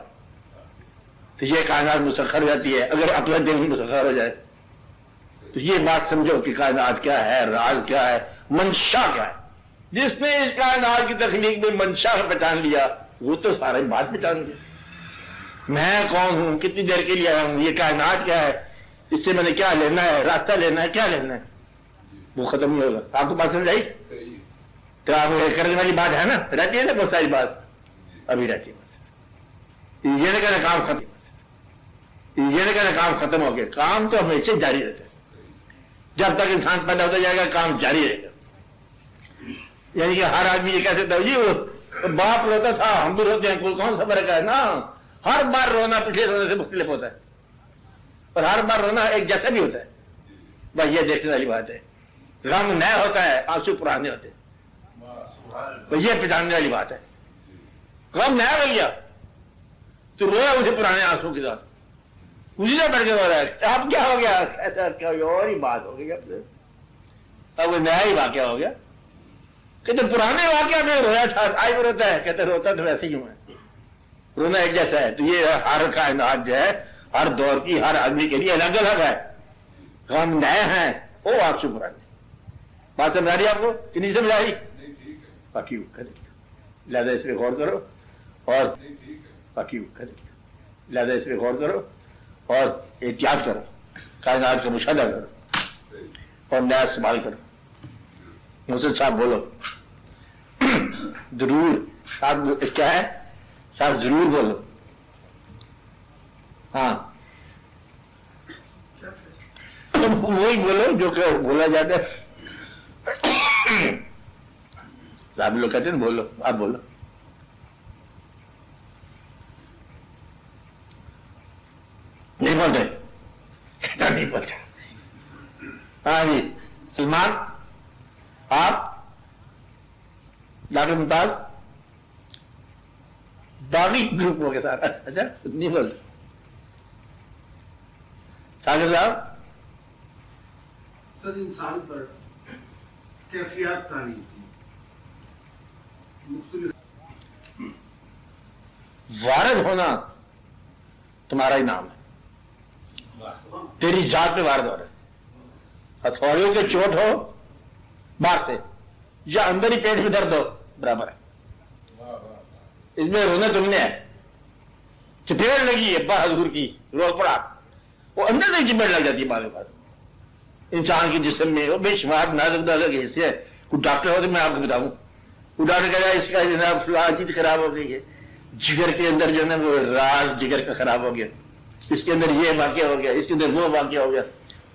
تو یہ کائنات مسخر ہو جاتی ہے اگر اپنا دل مسخر ہو جائے. تو یہ بات سمجھو کہ کائنات کیا ہے، راز کیا ہے، منشا کیا ہے. جس نے اس کائنات کی تخلیق میں منشا پہچان لیا وہ تو سارے بات پہچان گیا. میں کون ہوں, کتنی دیر کے لیے آیا ہوں, یہ کائنات کیا ہے, اس سے میں نے کیا لینا ہے, راستہ لینا ہے, کیا لینا ہے, وہ ختم نہیں ہوگا. آپ کو بات سمجھ آئی؟ تو آپ کرنے والی بات ہے نا, رہتی ہے نا بہت ساری بات, ابھی رہتی ہے. یہ نہیں کہنا کام ختم, یہ نہیں کہنا کام ختم ہو گیا, کام تو ہمیشہ جاری رہتا ہے. جب تک انسان پیدا ہوتا جائے گا کام جاری رہے گا. یعنی کہ ہر آدمی یہ کہہ سکتا ہے جی وہ باپ روتا تھا ہم بھی روتے ہیں, کوئی کون سا فرق ہے نا. ہر بار رونا پچھلے رونے سے مختلف ہوتا ہے, اور ہر بار رونا ایک جیسا بھی ہوتا ہے. بس یہ دیکھنے والی بات ہے. غم نیا ہوتا ہے, آنسو پرانے ہوتے ہیں, یہ پہچاننے والی بات ہے. غم نیا ہو گیا تو رویا اسے پرانے آنسو کے ساتھ, پوچھنا پڑ کے ہو رہا ہے اب کیا ہو گیا, کہتا اور ہی بات ہو گئی, اب وہ نیا ہی واقعہ ہو گیا. کہتے پرانے واقعہ میں رویا تھا, آج بھی روتا ہے, کہتے روتا تو ویسے ہی ہوں میں, رونا ایک جیسا ہے. تو یہ ہر کائنات جو ہے ہر دور کی ہر آدمی کے لیے الگ الگ ہے. غم نئے ہیں وہ آپ سے پرانے. بات سمجھ آ رہی آپ کو کہ نہیں سمجھ آ رہی؟ باقی لہٰذا اس پہ غور کرو, اور باقی لہٰذا اس پہ غور کرو اور احتیاط کرو, کائنات کا مشاہدہ کرو اور نیا استعمال کرو. نصرت صاحب بولو ضرور, آپ کیا ہے صاحب ضرور بولو. ہاں وہی بولو جو کہ بولا جاتا ہے. آپ لوگ کہتے ہیں بولو, آپ بولو. نہیں بولتے, کہتا نہیں بولتے. ہاں جی سلمان, آپ ڈاکٹر ممتاز باغی گروپوں کے ساتھ, اچھا نہیں بولتے. ساگر صاحب سر انسان پر کیفیات تعلیم کی مختلف, وارد ہونا تمہارا ہی نام ہے, تیری ذات پہ وارد ہو رہا ہے. ہتھوڑیوں کے چوٹ ہو باہر سے یا اندر ہی پیٹ میں درد ہو برابر ہے. اس میں رونا تم نے ہے, چپیڑ لگی ہے با حضور کی, رو پڑا, وہ اندر سے چپیڑ لگ جاتی ہے بعد بعد انسان کے جسم میں. وہ بے شمار نازک نازک حصے ہے. کوئی ڈاکٹر ہو تو میں آپ کو بتاؤں, وہ ڈاکٹر کہہ رہا ہے اس کا جناب فلاں چیز خراب ہو گئی ہے, جگر کے اندر جو ہے نا وہ راز جگر کا خراب ہو گیا, اس کے اندر یہ واقعہ ہو گیا, اس کے اندر وہ واقعہ ہو گیا.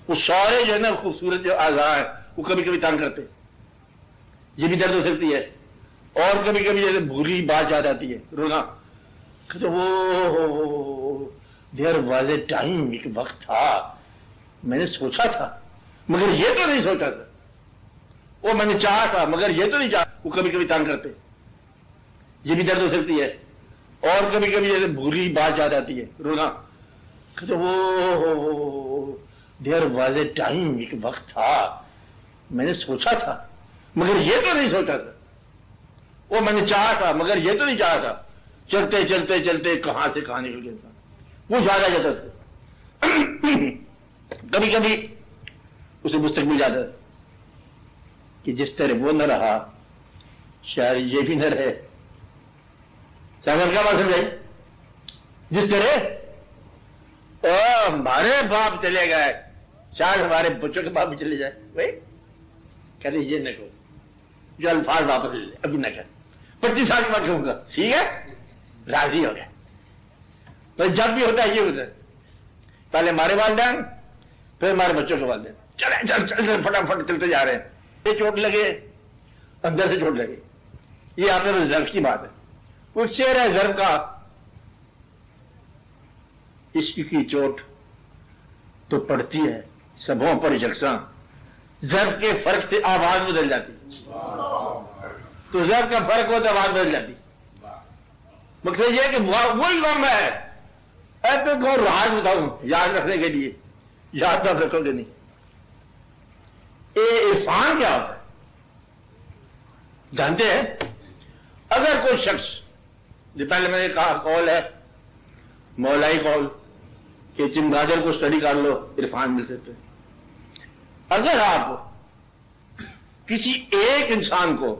وہ سارے جو ہے نا خوبصورت جو اعضاء ہیں وہ کبھی کبھی تنگ کرتے, یہ بھی درد ہو سکتی ہے. اور کبھی کبھی جیسے بھولی بات یاد آتی ہے, رونا. وہ دیر واز اے ٹائم, ایک وقت تھا میں نے سوچا تھا مگر یہ تو نہیں سوچا تھا, وہ میں نے چاہا تھا مگر یہ تو نہیں چاہا. وہ کبھی کبھی تنگ کرتے, یہ بھی درد ہو سکتی ہے. اور کبھی کبھی جیسے بھولی بات یاد آتی ہے, رونا. وہ دیر واز اے ٹائم, ایک وقت تھا میں نے سوچا تھا مگر یہ تو نہیں سوچا تھا, وہ میں نے چاہا تھا مگر یہ تو نہیں چاہا تھا. چلتے چلتے چلتے کہاں سے کہاں نکل گیا تھا, وہ یاد آ جاتا تھا. کبھی کبھی اسے مستقبل جاتا ہے کہ جس طرح وہ نہ رہا شاید یہ بھی نہ رہے. کیا بات سمجھائی؟ جس طرح ہمارے باپ چلے گئے شاید ہمارے بچوں کے باپ بھی چلے جائے. بھائی کہتے یہ نہ کہو, جو الفاظ واپس لے لے, ابھی نہ کہ 25 سال کے بعد کہوں گا, ٹھیک ہے راضی ہو گئے. تو جب بھی ہوتا ہے یہ ہوتا ہے, پہلے ہمارے والدین پھر ہمارے بچوں کے والدین, چلے چل چل فٹافٹ چلتے جا رہے ہیں. یہ چوٹ لگے اندر سے چوٹ لگے, یہ آپ نے ضرب کی بات ہے. کچھ شعر ہے ضرب کا, عشق کی چوٹ تو پڑتی ہے سبوں پر یکساں, ضرب کے فرق سے آواز بدل جاتی. تو ضرب کا فرق ہو تو آواز بدل جاتی. مقصد یہ کہ وہی غم ہے. ایسے کو راز بتاؤں یاد رکھنے کے لیے, یاد تو رکھو گے نہیں. عرفان کیا ہوتا ہے جانتے ہیں؟ اگر کوئی شخص, جو پہلے میں نے کہا قول ہے مولائی قول کہ چمگادر کو اسٹڈی کر لو عرفان مل سکتے. اگر آپ کسی ایک انسان کو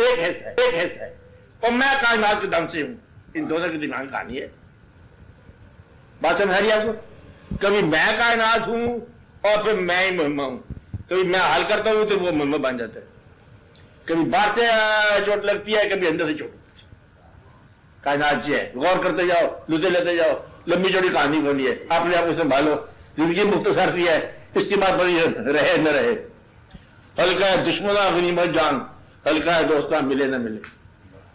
ایک حصہ ہے اور میں کائنات کے دم سے ہوں. ان دونوں کی درمیان کہانی ہے. بات سمجھ رہی ہے آپ کو؟ کبھی میں کائنات ہوں اور پھر میں ہی مہمہ ہوں. کبھی میں حل کرتا ہوں تو وہ مہمہ بن جاتا ہے. کبھی باہر سے چوٹ لگتی ہے, کبھی اندر سے چوٹ لگتی ہے. کائنات یہ ہے, غور کرتے جاؤ, لطف لیتے جاؤ. لمبی چوڑی کہانی بنی ہے, اپنے آپ کو سنبھالو. زندگی مختصر سی ہے, اس کے بعد بڑی رہے نہ رہے. ہلکا ہے دشمنا غنیمت جان, ہلکا ہے دوستاں ملے نہ ملے.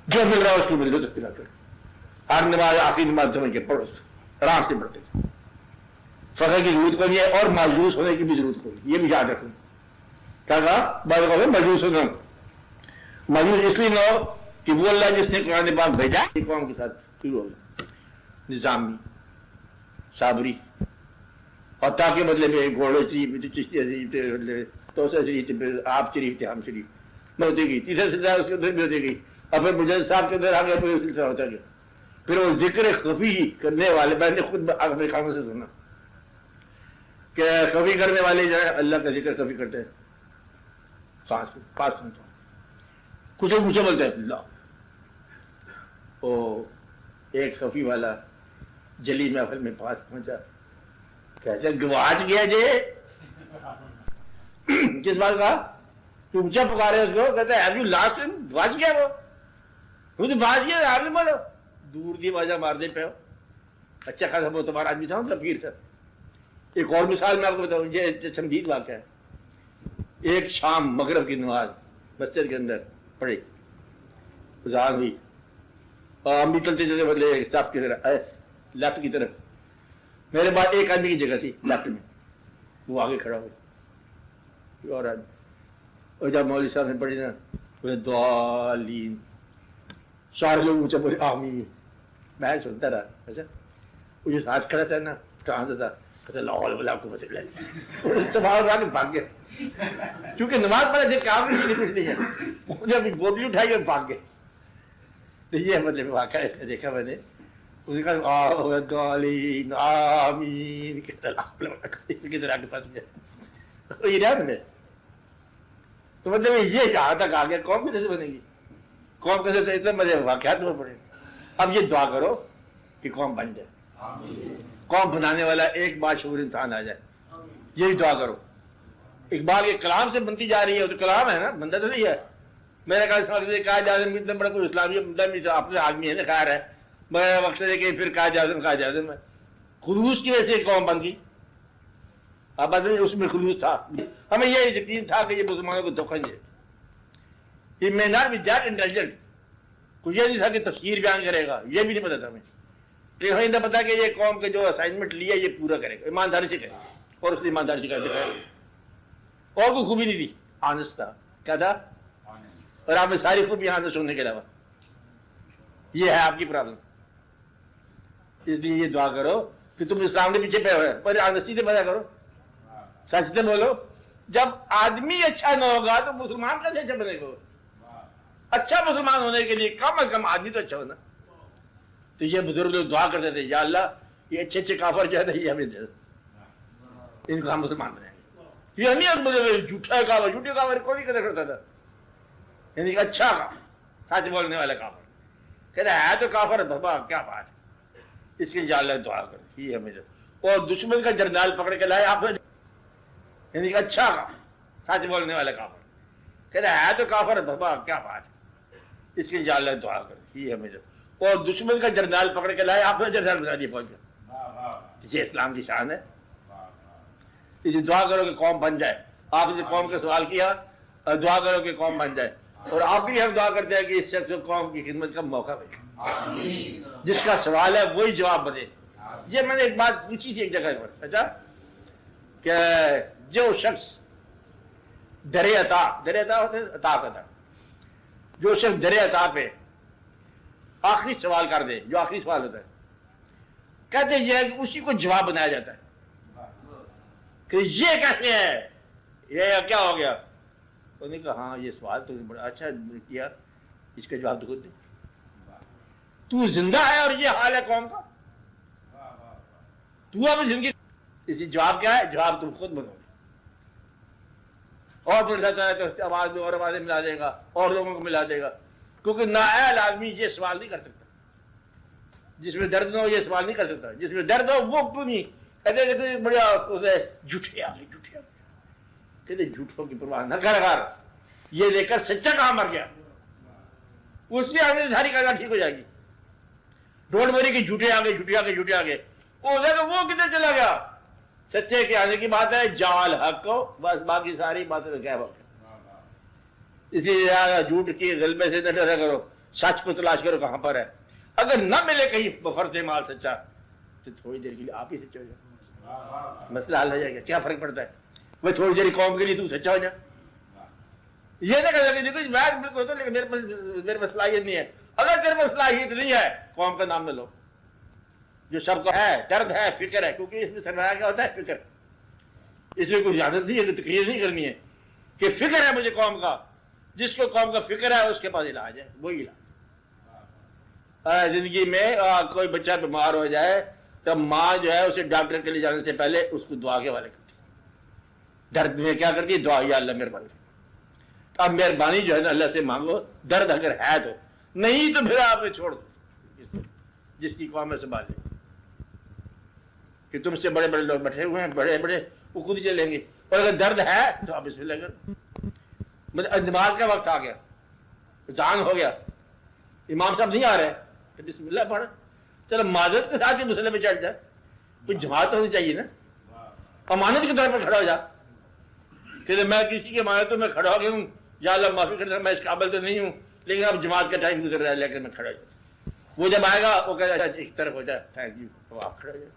جو مل رہا ہے اس کو مل لو, تو ہر نماز آخری نماز سمجھ کے پڑھو, آرام سے پڑھتے. فخر کی ضرورت کو نہیں ہے اور مایوس ہونے کی بھی ضرورت کو نہیں. یہ بھی یاد رکھنا. کیا کہا؟ مایوس ہونا. مایوس اس لیے نہ ہو کہ وہ اللہ جس نے قرآن پاک بھیجا قوم کے ساتھ شروع ہو گیا. نظامی, صابری, اور تاکہ بدلے میں گھوڑے شریف تھے, چشتیہ شریف تھے, توسہ شریف تھے, آپ شریف تھے, ہم شریف میں ہوتی گئی. تیسرا سلسلہ اس کے اندر بھی ہوتی گئی. اور پھر مجاہد صاحب کے اندر آ گیا, پھر سلسلہ ہوتا گیا. پھر وہ ذکر خفی کرنے والے, میں نے خود اپنے کانوں سے سنا کہ خفی کرنے والے جو ہے اللہ کا ذکر خفی کرتے ہیں. پاس سنتا ہوں کچھ مجھے بولتے ہیں اللہ. وہ ایک خفی والا جلی محفل میں پاس پہنچا, کہتے گواچ گیا جی. کس بات کا؟ اونچا پکارے اس کو, کہتے ہیں لاسٹ گواچ گیا. وہ بات گیا آپ نے بولو دور کی آوازیں مار دے پہ ہو. اچھا خاصا بہت تمہارا آدمی تھا ان پیر تھا. ایک اور مثال میں آپ کو بتاؤں, یہ سمجھید واقعہ ہے. ایک شام مغرب کی نماز مسجد کے اندر پڑھی, اذان ہوئی, اور ہم بھی چلتے چلتے بدلے صاحب کی طرف لیفٹ کی طرف. میرے بعد ایک آدمی کی جگہ تھی لیفٹ میں, وہ آگے کھڑا ہوا اور آدمی. اور جب مولوی صاحب نے پڑھی نا بولے دعالین, سارے لوگ مجھے بولے آمین. میں سنتا رہا. اچھا وہ جو ساتھ کھڑا تھا نا کہاں سے تھا, کہتا لا حول ولا قوت الا باللہ. سبحان اللہ کے بھاگ گئے, کیونکہ نماز پڑھے تھے کام نہیں کچھ نہیں ہے. انہوں نے بوٹلی اٹھائی اور بھاگ گئے. تو یہ مطلب واقعہ دیکھا میں نے. اس نے کہا دعالین آمین, کدھر آ کے پھنس گیا. یہ رہا میں تو مطلب یہ کہاں تک آ گیا, قوم کیسے بنے گی, قوم کیسے اتنے مزے واقعات میں پڑے. اب یہ دعا کرو کہ قوم بن جائے, قوم بنانے والا ایک باشعور انسان آ جائے. یہ بھی دعا کرو. اقبال کے کلام سے بنتی جا رہی ہے, تو کلام ہے نا, بندہ تو نہیں ہے. میرے قائد اعظم اتنا بڑا کوئی اسلامی اپنے آدمی ہے نا, خیر ہے, مگر مقصد ہے کہ پھر قائد اعظم ہے. خلوص کی وجہ سے قوم بن گئی. اب اس میں خلوص تھا. ہمیں یہ یقین تھا کہ یہ مسلمانوں کو دھوکہ نہیں ہے. یہ may not be that intelligent. کوئی یہ نہیں تھا کہ تفسیر بیان کرے گا, یہ بھی نہیں پتا تھا ہمیں. کہ ہمیں نہیں پتا کہ یہ قوم کے جو اسائنمنٹ لیا یہ پورا کرے گا, ایمانداری سے کرے گا, اور اس نے ایمانداری سے کرتے کرے. اور کوئی خوبی نہیں تھی, آنس تھا. کیا تھا؟ اور آپ میں ساری خوبی آنس ہونے کے علاوہ. یہ ہے آپ کی پرابلم. اس لیے یہ دعا کرو کہ تم اسلام کے پیچھے پہ ہوئے, پر آنسٹی سے پیدا کرو, سچ سے بولو. جب آدمی اچھا نہ ہوگا تو مسلمان کیسے اچھا بنے گا؟ اچھا مسلمان ہونے کے لیے کم از کم آدمی تو اچھا ہونا. تو یہ بزرگ لوگ دعا کرتے تھے, یا اللہ یہ اچھے اچھے کافر جو ہے یہ ہمیں دے, ان کو ہم مسلمان بنائیں گے. یہ ہمیں جھوٹا کافر, جھوٹے کافر کوئی نہیں کرتا تھا, یعنی اچھا کافر, سچ بولنے والا کافر. کہتا ہے تو کافر بابا کیا بات ہے, اس کے یا اللہ دعا کر یہ ہمیں دے. اور دشمن کا جرنیل پکڑ کے لائے آپ نے, یعنی اچھا کافر, سچ بولنے والا کافر. کہتا ہے تو کافر بابا کیا بات ہے, اس کے یا اللہ دعا کر یہ ہمیں دے. اور دشمن کا جرنیل پکڑ کے لائے آپ نے جرنیل بنا دیا پہنچ گیا. اسے اسلام کی شان ہے. اسے دعا کرو کہ قوم بن جائے. آپ نے قوم کا سوال کیا, دعا کرو کہ قوم بن جائے. اور آپ بھی ہم دعا کرتے ہیں کہ اس شخص کو قوم کی خدمت کا موقع ملے, جس کا سوال ہے وہی جواب بنے. یہ میں نے ایک بات پوچھی تھی ایک جگہ پر, اچھا کہ جو شخص در عطا ہوتے عطا کرتا, جو شخص در عطا پہ آخری سوال کر دے, جو آخری سوال ہوتا ہے, کہتے یہ ہے کہ اسی کو جواب بنایا جاتا ہے کہ یہ کیسے ہے, یہ کیا ہو گیا. انہوں نے کہا ہاں یہ سوال تو بڑا اچھا کیا, اس کا جواب تو خود دے. تو زندہ ہے اور یہ حال ہے قوم کا, تو اب زندگی, اس کی جواب کیا ہے, جواب تم خود بنو گے. اور پھر رہتا ہے تو آواز میں اور آوازیں ملا دے گا اور لوگوں کو ملا دے گا، کیونکہ نااہل آدمی یہ سوال نہیں کر سکتا، جس میں درد نہ ہو یہ سوال نہیں کر سکتا، جس میں درد ہو وہ نہیں کہتے کہتے بڑا جھوٹے آ گئے، جھوٹے آ گئے، کہتے جھوٹوں کی پرواہ نہ کر، یہ لے کر سچا کہاں مر گیا، اس کی آگے ساری قضا ٹھیک ہو جائے گی. ڈونٹ وری کہ جھوٹے آ گئے، جھوٹے آ گئے، جھوٹے آ گئے، وہ کدھر چلا گیا؟ سچے کے آنے کی بات ہے، جال حق کو، بس باقی ساری باتیں تو کیا بات ہے. اس لیے جھوٹ کی غلبے سے نہ ڈرا کرو، سچ کو تلاش کرو کہاں پر ہے. اگر نہ ملے کہیں بفرض مال سچا تو تھوڑی دیر کے لیے آپ ہی سچا ہو جائے، مسئلہ حل ہو جائے گا. کیا فرق پڑتا ہے؟ وہ تھوڑی دیر قوم کے لیے تو سچا ہو جائے. یہ نہ کہہ دیکھو میں بالکل ہوتا لیکن میرے پاس صلاحیت نہیں ہے. اگر تیرے پاس صلاحیت نہیں ہے قوم کا نام نہ لو. جو سب کو ہے درد ہے، فکر ہے، کیونکہ اس میں سرمایہ کیا ہوتا ہے؟ فکر. اس میں کوئی عادت نہیں ہے، کوئی تقریر نہیں کرنی ہے کہ فکر ہے مجھے قوم کا. جس کو قوم کا فکر ہے اس کے پاس علاج ہے، وہی علاج. زندگی میں کوئی بچہ بیمار ہو جائے تب ماں جو ہے اسے ڈاکٹر کے لے جانے سے پہلے اس کو دعا کے حوالے کرتی ہے. درد میں کیا کرتی ہے؟ دعا، یا اللہ مہربانی. اب مہربانی جو ہے نا اللہ سے مانگو، درد اگر ہے تو، نہیں تو پھر آپ نے چھوڑ دو جس کی قوم میں سنبھال لیں. کہ تم سے بڑے بڑے لوگ بیٹھے ہوئے ہیں، بڑے بڑے، وہ خود چلیں گے. اور اگر درد ہے تو آپ اس میں لے کر نماز کا وقت آ گیا، اذان ہو گیا، امام صاحب نہیں آ رہے تو بسم اللہ پڑھ. چلو معذرت کے ساتھ ہی مسئلے میں چڑھ جائے، کوئی جماعت ہونی چاہیے نا. امانت کے طور پر کھڑا ہو جا کہ میں کسی کی امانتوں میں کھڑا ہو گیا ہوں، یا اللہ معافی کرنا، میں اس قابل تو نہیں ہوں، لیکن اب جماعت کا ٹائم گزر رہا ہے لیکن میں کھڑا ہو جاتا. وہ جب آئے گا وہ کہے گا ایک طرف ہو جائے، تھینک یو، تو آپ کھڑے ہو جائے.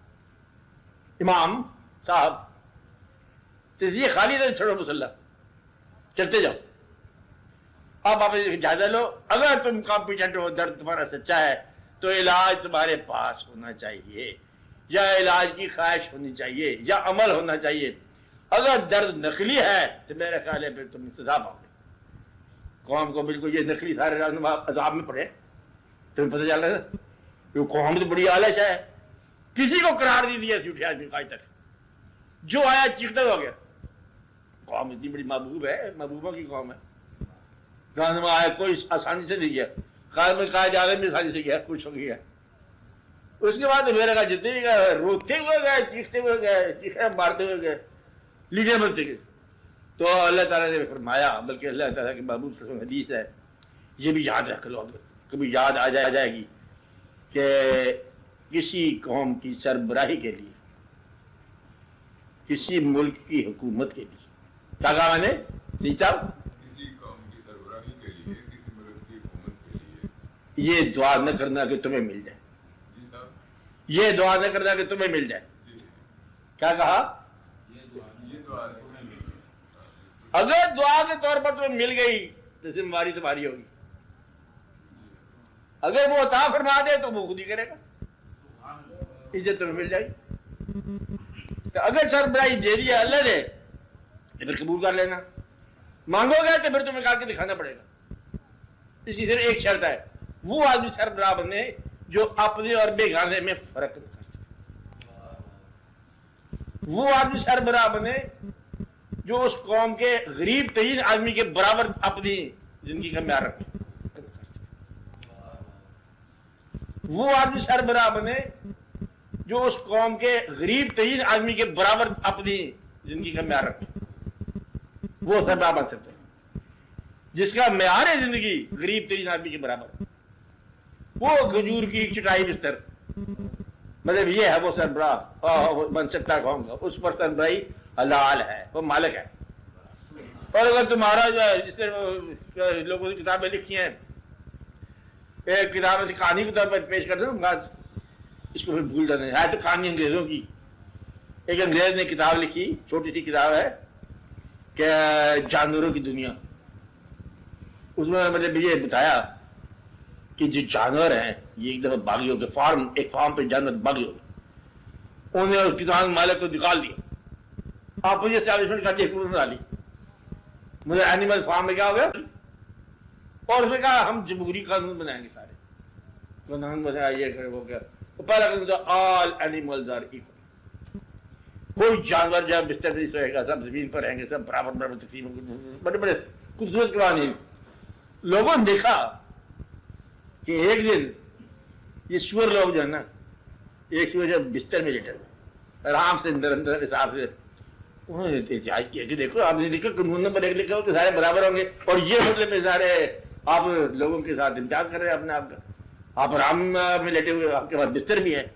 امام صاحب تو یہ خالی دن چھوڑو مسلح، چلتے جاؤ. اب آپ جائزہ لو. اگر تم کمپیٹنٹ ہو، درد تمہارا سچا ہے تو علاج تمہارے پاس ہونا چاہیے، یا علاج کی خواہش ہونی چاہیے، یا عمل ہونا چاہیے. اگر درد نقلی ہے تو میرا خیال ہے پھر تم سزا پاؤ گے. قوم کو بالکل یہ نقلی سارے عذاب میں پڑے. تمہیں پتہ چل رہا ہے نا قوم تو بڑی آلش ہے، کسی کو قرار نہیں دیا جھوٹے آدمی آج تک. جو آیا چیختا ہو گیا. قوم اتنی بڑی محبوب ہے، محبوبوں کی قوم ہے. رہنما آیا کوئی آسانی سے نہیں گیا، قائد اعظم بھی آسانی سے گیا، خوش ہو گیا. اس کے بعد میرے کہا جتنے بھی گئے روتے ہوئے گئے، چیختے ہوئے گئے، چیخے مارتے ہوئے گئے، لیڈر بنتے گئے. تو اللہ تعالیٰ نے فرمایا، بلکہ اللہ تعالیٰ کی محبوب صلی اللہ علیہ وسلم حدیث ہے، یہ بھی یاد رکھ لو، کبھی یاد آ جائے گی کہ کسی قوم کی سربراہی کے لیے، کسی ملک کی حکومت کے لیے، کیا کہا میں نے؟ کسی قوم کی سربراہی کے لیے، کسی ملک کی حکومت کے لیے یہ دعا نہ کرنا کہ تمہیں مل جائے. جی صاحب، یہ دعا نہ کرنا کہ تمہیں مل جائے. جی کیا کہا؟ یہ دعا ہے. اگر دعا کے طور پر تمہیں مل گئی تو ذمہ داری تمہاری ہوگی. اگر وہ عطا فرما دے تو وہ خود ہی کرے گا، عزت تمہیں مل جائے گی. تو اگر سربراہی دے دیا اللہ نے تو پھر قبول کر لینا. مانگو گے تو پھر تمہیں کر کے دکھانا پڑے گا. اس کی صرف ایک شرط ہے، وہ آدمی سربراہ بنے جو اپنے اور بیگانے میں فرق نہ کرتا. وہ آدمی سربراہ بنے جو اس قوم کے غریب ترین آدمی کے برابر اپنی زندگی کا معیار رکھے. وہ آدمی سربراہ بنے جو اس قوم کے غریب ترین آدمی کے برابر اپنی زندگی کا معیار رکھے. وہ سربراہ بن سکتے ہیں جس کا معیار زندگی غریب ترین آدمی کے برابر. وہ کھجور کی چٹائی بستر، مطلب یہ ہے وہ سربراہ بن سکتا ہے قوم کا. اس پر سربراہی حلال ہے، وہ مالک ہے. اور اگر تمہارا جو ہے، جس نے لوگوں نے کتابیں لکھی ہیں، ایک کتاب ایسی کہانی کے طور پر پیش کر دوں گا، اس کو پھر بھول جانا ہے تو کہانی انگریزوں کی. ایک انگریز نے کتاب لکھی، چھوٹی سی کتاب ہے کہ جانوروں کی دنیا. اس میں مطلب یہ بتایا کہ جو جانور ہیں یہ ایک دفعہ باغی ہو گئے، ایک فارم پہ جانور باغی ہو گئے. انہوں نے کسان مالک کو نکال دیا، آپ مجھے اسٹیبلشمنٹ کر دی، حکومت بنا لی. مجھے اینیمل فارم میں کیا ہو گیا، اور اس نے کہا ہم جمہوری قانون بنائیں گے. سارے قانون بنایا، یہ ہو گیا. پہلا قانون تھا آل اینیملز آر ایکول. کوئی جانور جو ہے بستر نہیں سوئے گا، سب زمین پر رہیں گے، سب برابر برابر تقسیم ہوں گے، بڑے بڑے خوبصورت قوانین. لوگوں نے دیکھا کہ ایک دن یہ سور لوگ جو ہے نا، ایک سور جو بستر میں لیٹے آرام سے اندر حساب سے انہوں نے احتجاج کیا کہ دیکھو آپ نے لکھا قانون نمبر 1 لکھا ہو تو سارے برابر ہوں گے، اور یہ مطلب میں سارے آپ لوگوں کے ساتھ امتیاز کر رہے ہیں اپنے آپ کا، آپ آرام میں لیٹے ہوئے، آپ کے پاس بستر بھی ہے.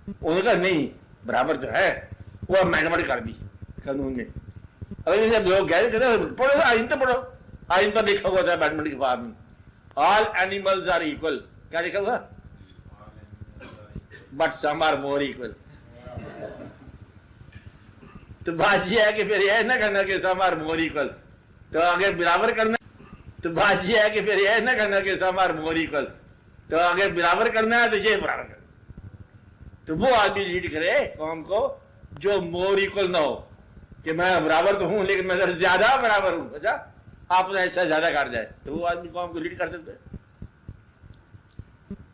انہوں نے کہا نہیں برابر تو ہے، وہ امینڈمنٹ کر دی قانون میں. اگر جب لوگ گئے کہتے ہیں پڑھو آئین تو پڑھو، آئین پر لکھا ہوا تھا امینڈمنٹ کے بعد میں آل اینیملز آر ایکول، کیا لکھا ہوا؟ But some are more equal. تو بات یہ ہے کہ پھر یہ نہ کرنا کہ سم آر مور ایکول، تو اگر برابر کرنا تو بات یہ ہے کہ پھر یہ نہ کرنا کہ سم آر مور ایکول، تو اگر برابر کرنا ہے تو یہ برابر کرنا. تو وہ آدمی لیڈ کرے قوم کو جو مور ایکول نہ ہو، کہ میں برابر تو ہوں لیکن میں زیادہ برابر ہوں. اچھا آپ نے ایسا زیادہ کر جائے تو وہ آدمی قوم کو لیڈ کر سکتے ہیں،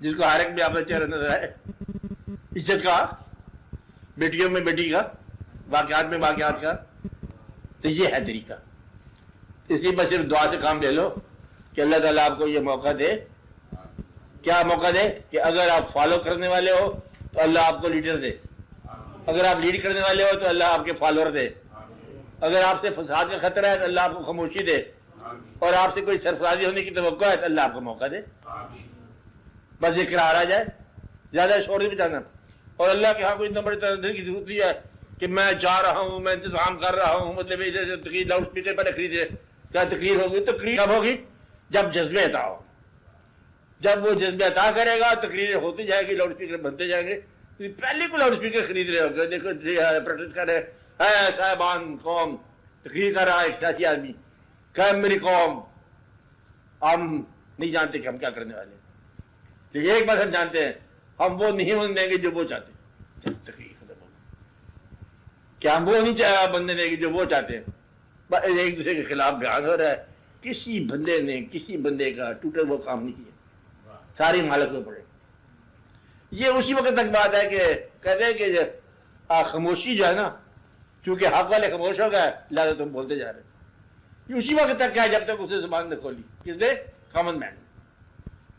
جس کو ہر ایک بھی آپ کا چہرہ نظر آئے، عزت کا، بیٹیوں میں بیٹی کا، واقعات میں واقعات کا. تو یہ ہے طریقہ. اس لیے بس صرف دعا سے کام لے لو کہ اللہ تعالیٰ آپ کو یہ موقع دے. کیا موقع دے؟ کہ اگر آپ فالو کرنے والے ہو تو اللہ آپ کو لیڈر دے، اگر آپ لیڈ کرنے والے ہو تو اللہ آپ کے فالوور دے، اگر آپ سے فساد کا خطرہ ہے تو اللہ آپ کو خاموشی دے، اور آپ سے کوئی سرفرازی ہونے کی توقع ہے تو اللہ آپ کو موقع دے. بس یہ قرار آ جائے، زیادہ شور نہیں بچانا. اور اللہ کے ہاں کوئی اتنا بڑے تندر کی ضرورت نہیں ہے کہ میں جا رہا ہوں، میں انتظام کر رہا ہوں، مطلب تقریر لاؤڈ اسپیکر پر خرید رہے. کیا تقریر ہوگی؟ تقریر کب ہوگی؟ جب جذبے عطا ہو. جب وہ جذبے عطا کرے گا تقریریں ہوتی جائے گی، لاؤڈ اسپیکر بنتے جائیں گے. پہلے کو لاؤڈ اسپیکر خرید رہے ہو گے، دیکھو پروٹیسٹ کر رہے اے صاحبان قوم، تقریر کر رہا ہے ایک سیاسی آدمی کہ میری قوم ہم نہیں جانتے کہ ہم کیا کرنے والے ہیں، لیکن ایک بات ہم جانتے ہیں، ہم وہ نہیں ہونے دیں گے جو وہ چاہتے ہیں. جب تقریر ختم ہوگی کہ ہم وہ نہیں بننے دیں گے جو وہ چاہتے ہیں. ایک دوسرے کے خلاف بیان ہو رہا ہے. کسی بندے نے کسی بندے کا ٹوٹا وہ کام نہیں کیا، ساری مالک میں پڑے. یہ اسی وقت تک بات ہے کہ کہتے ہیں کہ خاموشی جو ہے نا، چونکہ حق والے خاموش ہو گئے لہٰذا تم بولتے جا رہے. یہ اسی وقت تک کیا جب تک اسے زبان نہ کھولی. کس نے؟ Common man.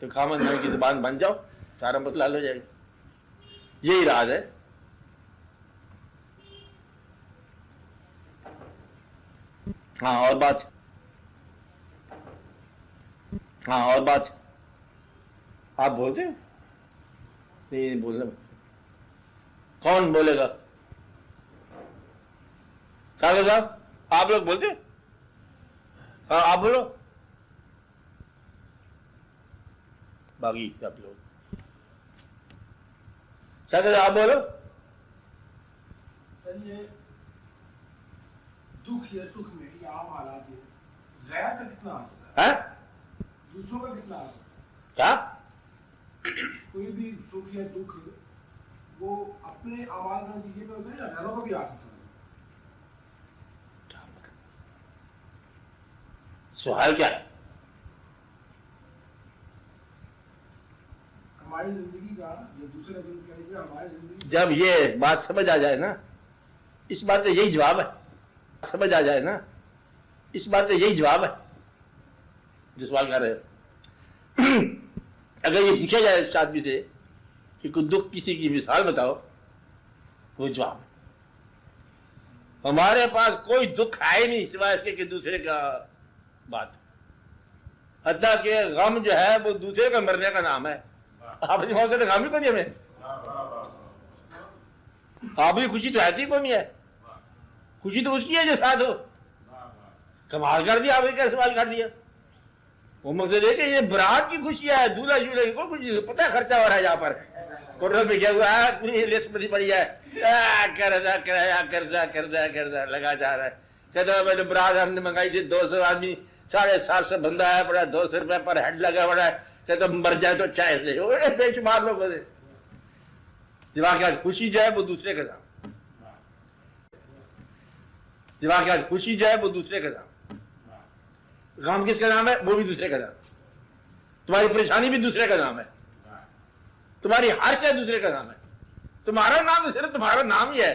تو کامن مین کی زبان بن جاؤ، سارا مسئلہ حل ہو جائے گا. یہی راز ہے. ہاں اور بات، ہاں اور بات آپ بولتے ہیں؟ نہیں بولنا. کون بولے گا؟ کاغذ صاحب آپ لوگ بولتے ہیں؟ ہاں آپ بولو. باقی آپ لوگ شاید آپ بولو. دکھ یا سکھ میں یہ عام حالات ہے، غیر کا کتنا آتا ہے، دوسروں کا کتنا آتا ہے؟ کیا کوئی بھی سکھ یا دکھ وہ اپنے اعمال کا نتیجے میں ہوتا ہے یا غیروں کا بھی آ سکتا ہے؟ سوال کیا ہے؟ ہماری زندگی کا یا دوسرے دن کہہ لیجیے ہماری زندگی، جب یہ بات سمجھ آ جائے نا، اس بات کا یہی جواب ہے. سمجھ آ جائے نا، اس بات کا یہی جواب ہے جو سوال کر رہے ہو. اگر یہ پوچھا جائے اس آدمی سے کہ کوئی دکھ کسی کی مثال بتاؤ، وہ جواب ہے. ہمارے پاس کوئی دکھ آئے نہیں سوائے اس کے کہ دوسرے کا بات. حتیٰ کہ غم جو ہے وہ دوسرے کا مرنے کا نام ہے. آپ نے موقع تو غم ہی کو نہیں ہمیں. آپ کی خوشی تو آتی کو نہیں ہے، خوشی تو اس کی ہے جو ساتھ ہو. کمال کر دیا آپ نے، کیا سوال کر دیا. وہ مقصد ہے کہ یہ برات کی خوشی ہے، دولہا شولہا کی کوئی خوشی. پتہ ہے خرچہ ہو رہا ہے یہاں پر ہوٹل پہ کیا ہوا ہے، پوری لسٹ بنی پڑی ہے، قرضہ کرایہ قرضہ قرضہ قرضہ لگا جا رہا ہے. کہتا ہے میں نے برات ہم نے منگائی تھی 200 آدمی، 750 بندہ ہے پڑا، 200 روپے پر ہیڈ لگا پڑا ہے. کہتا مر جائے تو اچھا ایسے بے شمار لوگوں سے. واقعات خوشی جو ہے وہ دوسرے کا نام، واقعات خوشی جو ہے وہ دوسرے کا نام. غم کس کا نام ہے؟ وہ بھی دوسرے کا نام. تمہاری پریشانی بھی دوسرے کا نام ہے، تمہاری ہر چیز دوسرے کا نام ہے. تمہارا نام تو صرف تمہارا نام ہی ہے.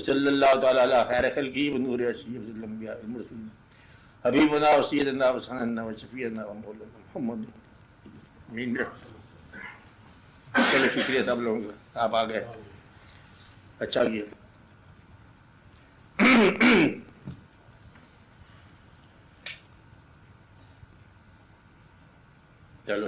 صلی اللہ تعالی علی خیر خلقی و نور اشیاء الانبیاء والمرسلین حبیبنا و سیدنا و سندنا و شفیعنا و مولانا محمد. آمین. چلو شکریہ سب لوگوں کا، آپ آ گئے، اچھا کیا. چلو